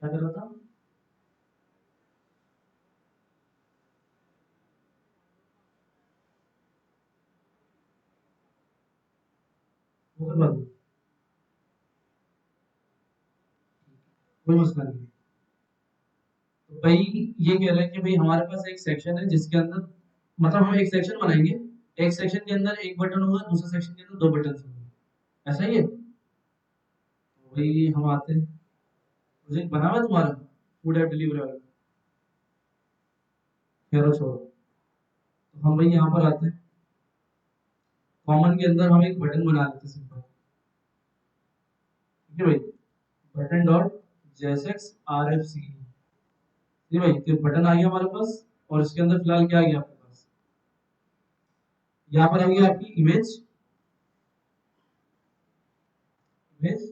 क्या कर रहा था? वो करवा दूँ, कोई मसला नहीं। तो भाई ये कह रहे हैं कि भाई हमारे पास एक सेक्शन है जिसके अंदर, मतलब हम एक सेक्शन बनाएंगे, एक सेक्शन के अंदर एक बटन होगा, दूसरे सेक्शन के अंदर दो बटन होंगे, ऐसा ही है। तो भाई हम आते हैं, प्रोजेक्ट बना हुआ है तुम्हारा फूड एप डिलीवरी वाला? खैर छोड़ो, तो हम भाई यहाँ पर आते हैं, कॉमन के अंदर हम एक बटन बना लेते हैं सिंपल। ठीक है भाई, button dot JSX R F C. ये भाई तो बटन आ गया हमारे पास, और इसके अंदर फिलहाल क्या आ गया आपके पास, यहाँ पर आ गया आपकी इमेज, इमेज,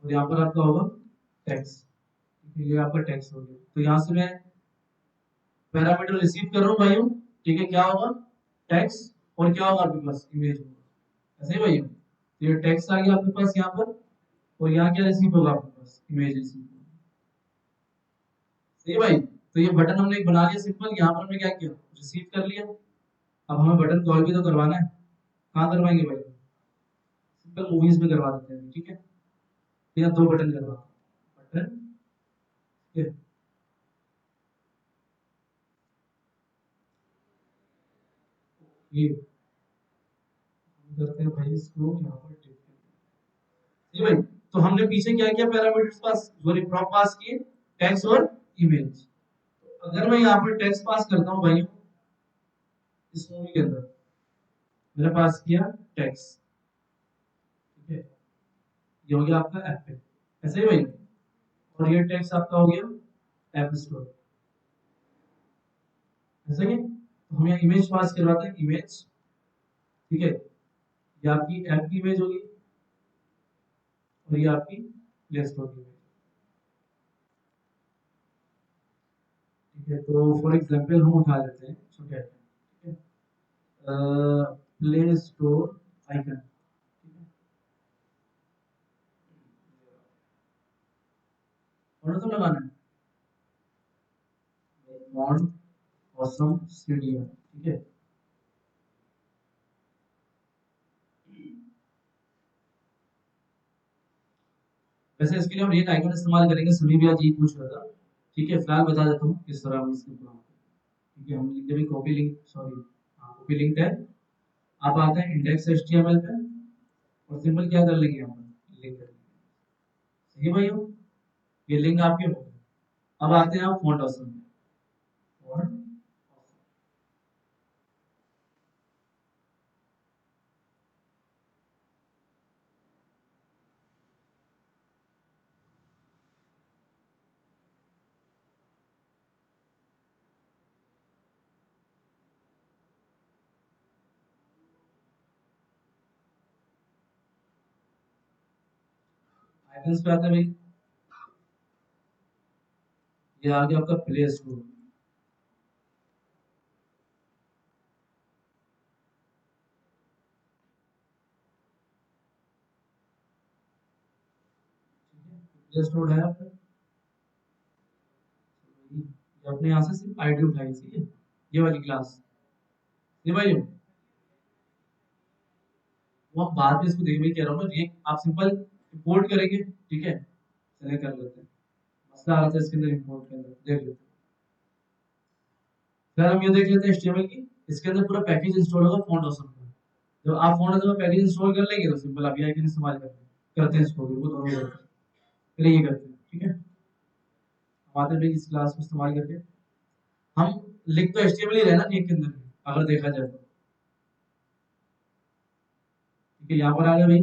और यहाँ पर आपका होगा टेक्स्ट। ये आपका टेक्स्ट हो गया, तो यहाँ से मैं पैरामीटर रिसीव कर रहा हूँ भाइयों। ठीक है, क्या होगा, टेक्स्ट, और क्या होगा आपके पास, इमेज होगा, ऐसे ही भाइयों। तो ये टेक्स्ट आ गया आपके पास यहाँ पर, और यहाँ क्या रिसीव होगा आपके पास, इमेज रिसीव होगा। सही भाई, तो ये बटन हमने एक बना लिया सिंपल, यहाँ पर हमने क्या किया, रिसीव कर लिया। अब हमें बटन कॉल भी तो करवाना है, कहाँ करवाएंगे भाई, सिंपल मूवीज में करवा देते हैं, ठीक है। तो यहाँ दो बटन करवा, बटन, ठीक है, ये हम करते हैं भाई इसको यहाँ पर टिक। जी भाई, तो हमने पीछे क्या किया, पैरामीटर्स पास, सॉरी प्रॉप पास किए, टेक्स्ट और इमेज। अगर मैं यहाँ पर टेक्स्ट पास करता हूँ भाई, इस मूवी के अंदर मैंने पास किया टेक्स्ट, ठीक है, ये हो गया आपका एपिक, ऐसे ही भाई। और ये टेक्स्ट आपका हो गया ऐप स्टोर, ऐसे ही। तो हम यहाँ इमेज पास करवाते हैं, इमेज, ठीक है, ये आपकी ऐप की इमेज होगी, और ये आपकी प्ले स्टोर की इमेज। ठीक है, तो फॉर एग्जांपल हम उठा लेते हैं छोटे आइकन, ठीक है, प्ले स्टोर आइकन, ठीक है, और तो लगाना है फॉन्ट ऑसम सीडीएम, ठीक है। वैसे इसके लिए हम एक आइकन इस्तेमाल करेंगे, सुनी भी आज यही पूछ रहा था। ठीक है, फिलहाल बता देता हूँ किस तरह हम इसको बनाते हैं। ठीक है, हम लिखते हैं कॉपी लिंक, सॉरी, हाँ कॉपी लिंक है। आप आते हैं इंडेक्स एचटीएमएल पे, और सिंपल क्या कर लेंगे, हम लिंक कर लेंगे। सही है भाई, ये लिंक आपके हो गए। अब आते हैं आप फॉन्ट ऑप्शन पे, फॉन्ट आइकन्स पे आते हैं भाई, ये आ गया आपका प्ले स्टोर। प्ले स्टोर है आपका, ये अपने यहाँ से सिर्फ आईडी उठाई, ठीक है, ये वाली क्लास, ये भाई वो आप बाद में इसको देख, मैं कह रहा हूँ ना, ये आप सिंपल इंपोर्ट करेंगे, ठीक है, चलिए कर लेते हैं। मसला आ रहा था इसके अंदर, इंपोर्ट के अंदर देख लेते हैं। फिर हम ये देख लेते हैं एचटीएमएल की, इसके अंदर पूरा पैकेज इंस्टॉल होगा फॉन्ट ऑसम का। जब आप फॉन्ट ऑसम पैकेज इंस्टॉल कर लेंगे तो सिंपल आप ये आइकन इस्तेमाल करते हैं इसको भी, वो दोनों करते हैं, पहले ये करते हैं, ठीक है। हम आते हैं इस क्लास को इस्तेमाल करके, हम लिख तो एचटीएमएल ही रहे ना नेक के अंदर भी, अगर देखा जाए तो। ठीक है, यहाँ पर आ गया भाई,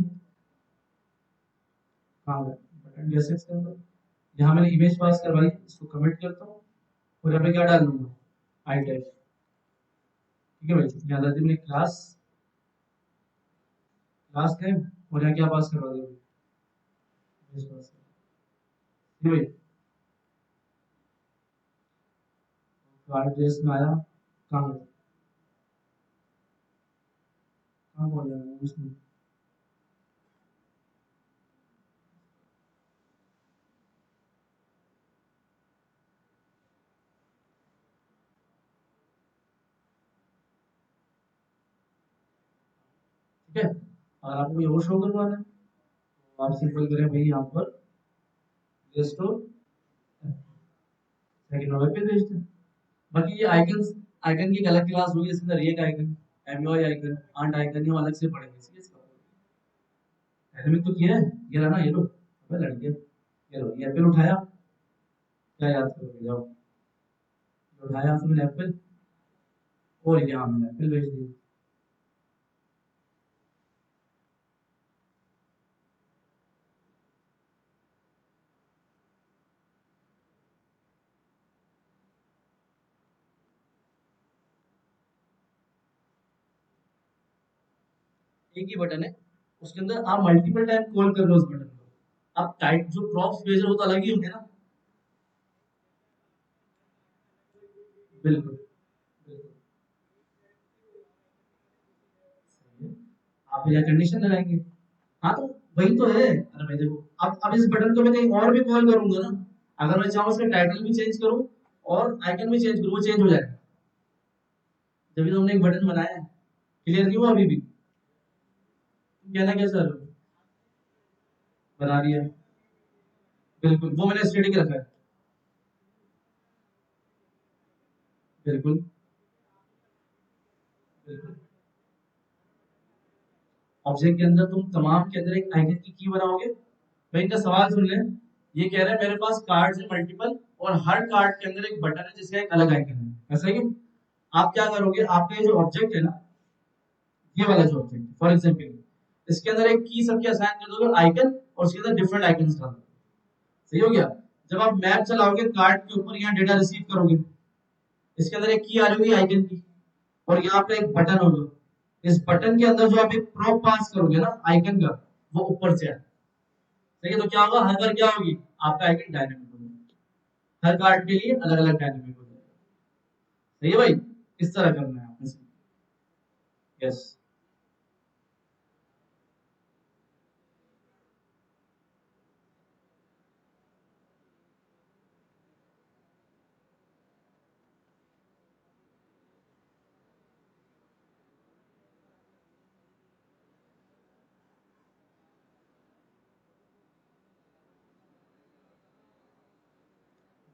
हाँ बटन जैसे इसके अंदर, यहाँ मैंने इमेज पास करवाई, इसको कमेंट करता हूँ, और यहाँ पे क्या डाल दूंगा, आई टैग। ठीक है भाई, यहाँ दादी मैंने क्लास, क्लास नेम, और यहाँ क्या पास करवा दिया, इमेज पास कर, ठीक है भाई। कार्ड रेस में आया, कहाँ गया? कहाँ पहुंच जाएगा उसमें? ठीक है, अगर आपको ये और शो करवाना है तो आप सिंपल करें भाई यहाँ पर स्टोर सेकंड नंबर पे भेज दें। बाकी ये आइकन्स, आइकन की एक अलग क्लास होगी जिसके अंदर React icon, MUI icon, Ant icon, ये अलग से पढ़ेंगे। सीरियस डायनेमिक तो किया है, ये रहा ना ये लो, अबे लड़के, ये लो ये एप्पल उठाया, क्या याद करोगे जाओ, ये उठाया आपने एप्पल, और यहाँ हमने एप्पल भेज दिया। एक ही बटन है, उसके अंदर आप मल्टीपल टाइम कॉल कर रहे हो उस बटन को, आप टाइप जो प्रॉप्स भेज रहे हो तो अलग ही होंगे ना। बिल्कुल बिल्कुल सही है। आप यहाँ कंडीशन लगाएंगे, हाँ तो वही तो है। अरे भाई देखो, अब इस बटन को मैं कहीं और भी कॉल करूंगा ना, अगर मैं चाहूँ इसका टाइटल भी चेंज करूँ और आइकन भी चेंज करूँ, वो चेंज हो जाएगा। जब भी तो हमने एक बटन बनाया है, क्लियर नहीं हुआ अभी भी? तुम कहना क्या सर, बना दिया, बिल्कुल वो मैंने स्टेटिक रखा है। बिल्कुल बिल्कुल, ऑब्जेक्ट के अंदर तुम तमाम के अंदर एक आइकन की बनाओगे। भाई इनका सवाल सुन ले, ये कह रहा है मेरे पास कार्ड्स है मल्टीपल, और हर कार्ड के अंदर एक बटन है जिसका एक अलग आइकन है, ऐसा ही है? आप क्या करोगे, आपका ये जो ऑब्जेक्ट है ना, ये वाला जो ऑब्जेक्ट है फॉर एग्जाम्पल, इसके अंदर एक की सबके असाइन कर दोगे आइकन, और उसके अंदर डिफरेंट आइकन्स डाल दोगे। सही हो गया? जब आप मैप चलाओगे कार्ड के ऊपर, यहाँ डेटा रिसीव करोगे, इसके अंदर एक की आ रही होगी आइकन की, और यहाँ पे एक बटन होगा, इस बटन के अंदर जो आप एक प्रॉप पास करोगे ना आइकन का, वो ऊपर से है। सही है, तो क्या होगा, हर बार क्या होगी, आपका आइकन डायनेमिक होगा, हर कार्ड के लिए अलग अलग डायनेमिक हो जाएगा। सही है भाई, इस तरह करना है आपने। यस,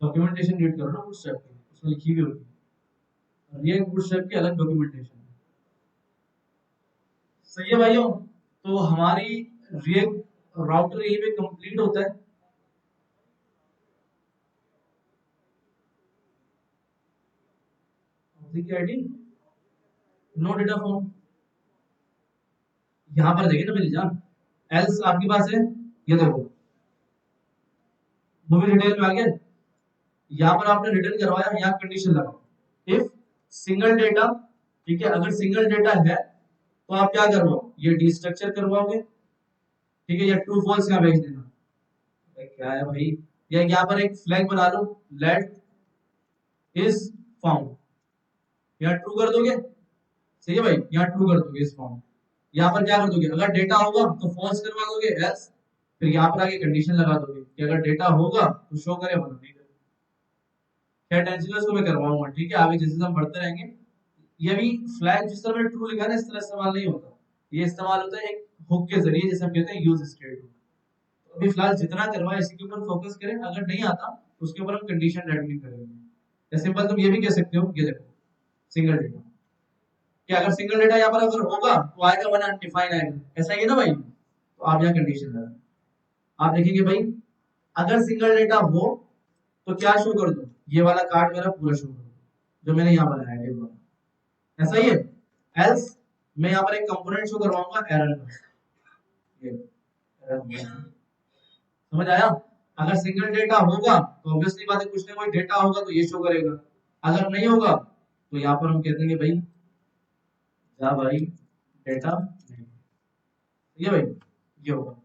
डॉक्यूमेंटेशन रीड करो ना बूटस्ट्रैप की, उसमें लिखी हुई होगी, रिएक्ट बूटस्ट्रैप की अलग डॉक्यूमेंटेशन। सही है भाइयों, तो हमारी रिएक्ट राउटर यहीं पे कंप्लीट होता है। Object ID, no data form, यहाँ पर देखिए ना मेरी जान, एल्स आपके पास है, ये देखो मूवी डिटेल में आ गया, यहाँ पर आपने रिटर्न करवाया, यहाँ कंडीशन लगाओ इफ सिंगल डेटा। ठीक है, अगर सिंगल डेटा है तो आप क्या करवाओ, ये डिस्ट्रक्चर करवाओगे। ठीक है, या ट्रू फॉल्स यहाँ भेज देना। भाई क्या है भाई, या यहाँ पर एक फ्लैग बना लो, लेट इज फाउंड, यहाँ ट्रू कर दोगे। सही है भाई, यहाँ ट्रू कर दोगे इस फाउंड, यहाँ पर क्या कर दोगे, अगर डेटा होगा तो फॉल्स करवा दोगे एल्स, फिर यहाँ पर आगे कंडीशन लगा दोगे कि अगर डेटा होगा तो शो करे, वरना नहीं करे। क्या टेंशन है, उसको मैं करवाऊंगा। ठीक है, आगे जैसे हम बढ़ते रहेंगे, ये भी फ्लैग जिस तरह मैंने ट्रू लिखा है ना, इस तरह इस्तेमाल नहीं होता, ये इस्तेमाल होता है एक हुक के जरिए, जैसे हम कहते हैं यूज स्टेट। तो अभी फिलहाल जितना करवाए इसी के ऊपर फोकस करें, अगर नहीं आता तो उसके ऊपर हम कंडीशन रेडमिंग करेंगे। या सिंपल तुम ये भी कह सकते हो, ये देखो सिंगल डेटा, कि अगर सिंगल डेटा यहाँ पर अगर होगा तो आएगा, वरना अनडिफाइन आएगा, ऐसा ही है ना भाई? तो आप यहाँ कंडीशन लगा, आप देखेंगे भाई अगर सिंगल डेटा हो तो क्या शो कर दो, ये वाला कार्ड मेरा पूरा शो कर दो जो मैंने यहाँ बनाया है वाला, ऐसा ही है? एल्स मैं यहाँ पर एक कंपोनेंट शो करवाऊंगा एरर का, ये error। समझ आया? अगर सिंगल डेटा होगा तो ऑब्वियसली बात है, कुछ ना कोई डेटा होगा तो ये शो करेगा, अगर नहीं होगा तो यहाँ पर हम कह देंगे भाई, जा भाई डेटा नहीं। ये भाई ये होगा,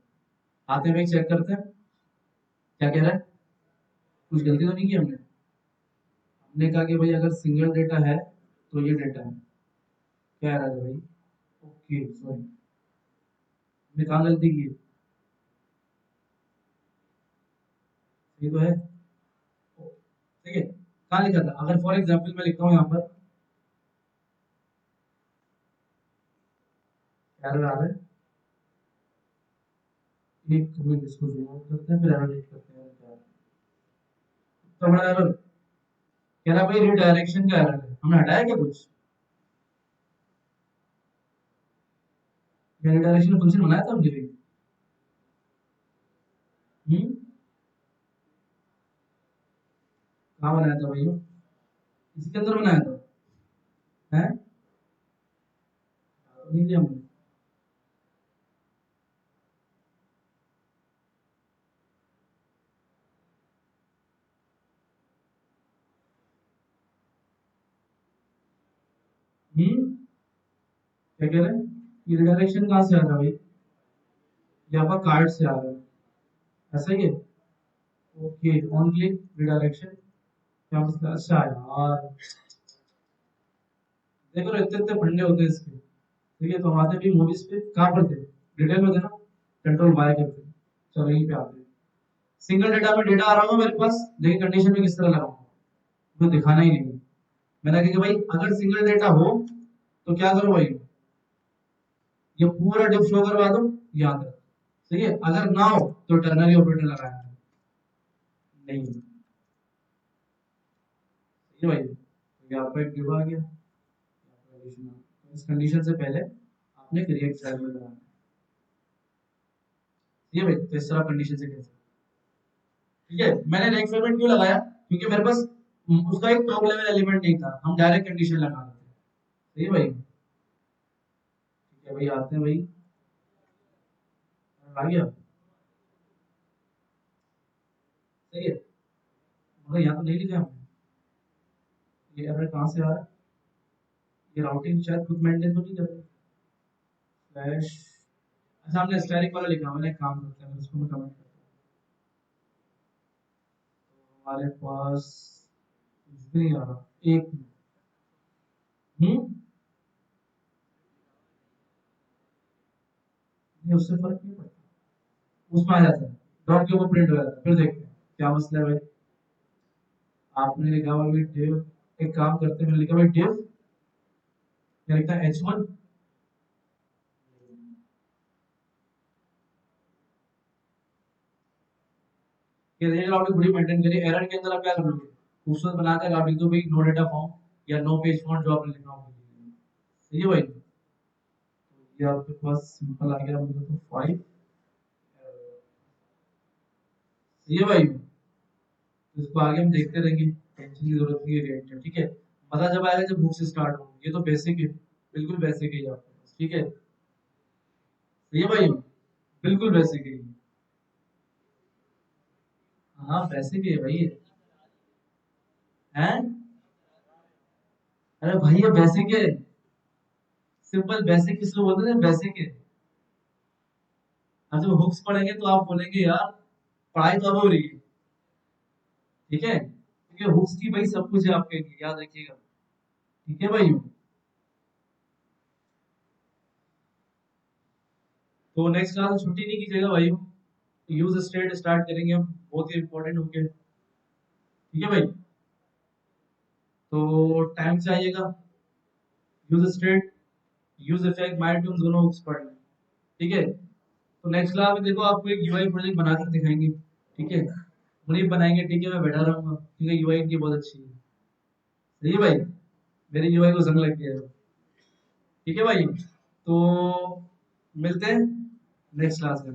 आते हैं भाई चेक करते हैं क्या कह रहा है, कुछ गलती तो नहीं की हमने? हमने कहा कि भाई अगर सिंगल डेटा है तो ये डेटा है, क्या रहा है भाई? ओके सॉरी, हमने कहाँ गलती की है? ये तो है। ठीक है, कहाँ लिखा था? अगर फॉर एग्जाम्पल मैं लिखता हूँ यहाँ पर, एरर आ रहा है, एक मिनट इसको जूम आउट करते हैं फिर एरर रीड करते हैं क्या है। तो बड़ा एरर कह रहा है भाई रिडायरेक्शन का एरर है, हमने हटाया क्या कुछ? या रिडायरेक्शन फंक्शन बनाया था हमने भी? हम्म, कहाँ बनाया था भाई? इसी के अंदर बनाया था है? नहीं दिया हमने। क्या कह रहे हैं? ये रिडायरेक्शन कहाँ से आ रहा है भाई? ये आपका कार्ड से आ रहा है, ऐसा ही है? ओके, ऑन क्लिक रिडायरेक्शन, क्या मतलब? अच्छा यार, देखो ना, इतने इतने फंडे होते हैं इसके। ठीक है, तो हम आते भी मूवीज पे कहाँ पर थे? डिटेल में थे ना, कंट्रोल वाई करते हैं। चलो यहीं पे आते हैं। सिंगल डेटा में डेटा आ रहा होगा मेरे पास, लेकिन कंडीशन में किस तरह लगाऊंगा? मुझे दिखाना ही नहीं है। मैंने कहा कि भाई अगर सिंगल डेटा हो तो क्या करो भाई, ये पूरा डिफ शो करवा दो यहाँ तक। ठीक है, अगर ना हो तो टर्नरी ऑपरेटर लगाना है। नहीं, ये भाई, तो ये आपका एक डिव आ गया, इस कंडीशन से पहले आपने क्रिएट चाइल्ड में लगाना है। ये भाई, तो इस तरह कंडीशन से कैसे? ठीक है, मैंने नेक्स्ट एलिमेंट क्यों लगाया? क्योंकि मेरे पास उसका एक टॉप लेवल एलिमेंट नहीं था, हम डायरेक्ट कंडीशन लगा रहे थे। सही है भाई? ठीक है भाई, आते हैं भाई, आ गया। सही है, मगर यहाँ तो नहीं लिखा हमने, ये एरर कहाँ से आ रहा है? ये राउटिंग शायद खुद मेंटेन तो नहीं कर रहा। फ्लैश, अच्छा हमने स्टैटिक वाला लिखा, मैंने एक काम करते हैं उसको मैं कमेंट करता हूँ। तो हमारे पास कुछ भी नहीं आ रहा, एक नहीं, उससे फर्क नहीं पड़ता, उसमें आ जाता है, डॉट के ऊपर प्रिंट हो जाता है। फिर देखते हैं क्या मसला है भाई। आपने लिखा हुआ भाई डिव, एक काम करते हैं, मैंने लिखा भाई डिव, क्या लिखा है? h1। ये रेंज राउटिंग थोड़ी मेंटेन करिए, एरर के अंदर आप क्या कर लोगे? खूबसूरत बनाकर आप लिख दो भाई नो डेटा फॉर्म या नो पेज फॉन्ट, जो आपने लिखा होगा। सही है भाई, तो ये आपके पास सिंपल आ गया मुझे तो 5। सही है भाई, तो इसको आगे हम देखते रहेंगे, टेंशन की जरूरत नहीं है रेट में। ठीक है, मजा जब आएगा जब बुक से स्टार्ट हो, ये तो बेसिक है, बिल्कुल बेसिक है ये आपके पास। ठीक है, सही है भाई, बिल्कुल बेसिक है ये। हाँ बेसिक है भाई ये। हैं? अरे भाई ये बेसिक है, सिंपल बेसिक किसको बोलते हैं? बेसिक है। अब जब हुक्स पढ़ेंगे तो आप बोलेंगे यार पढ़ाई तो अब हो रही है। ठीक है, क्योंकि हुक्स की भाई सब कुछ है आपके लिए, याद रखिएगा। ठीक है भाई, तो नेक्स्ट क्लास छुट्टी नहीं कीजिएगा भाई, यूज स्टेट स्टार्ट करेंगे हम, बहुत ही इंपॉर्टेंट हो गया। ठीक है भाई, तो टाइम से आइएगा, use state, use effect, my tune दोनों हुक्स पढ़ लें। ठीक है, तो नेक्स्ट क्लास में देखो आपको एक यूआई प्रोजेक्ट बनाकर दिखाएंगे। ठीक है, वही बनाएंगे, ठीक है, मैं बैठा रहूंगा क्योंकि यूआई इनकी बहुत अच्छी है। सही है भाई, मेरी यूआई को जंग लग गया है। ठीक है भाई, तो मिलते हैं नेक्स्ट क्लास में।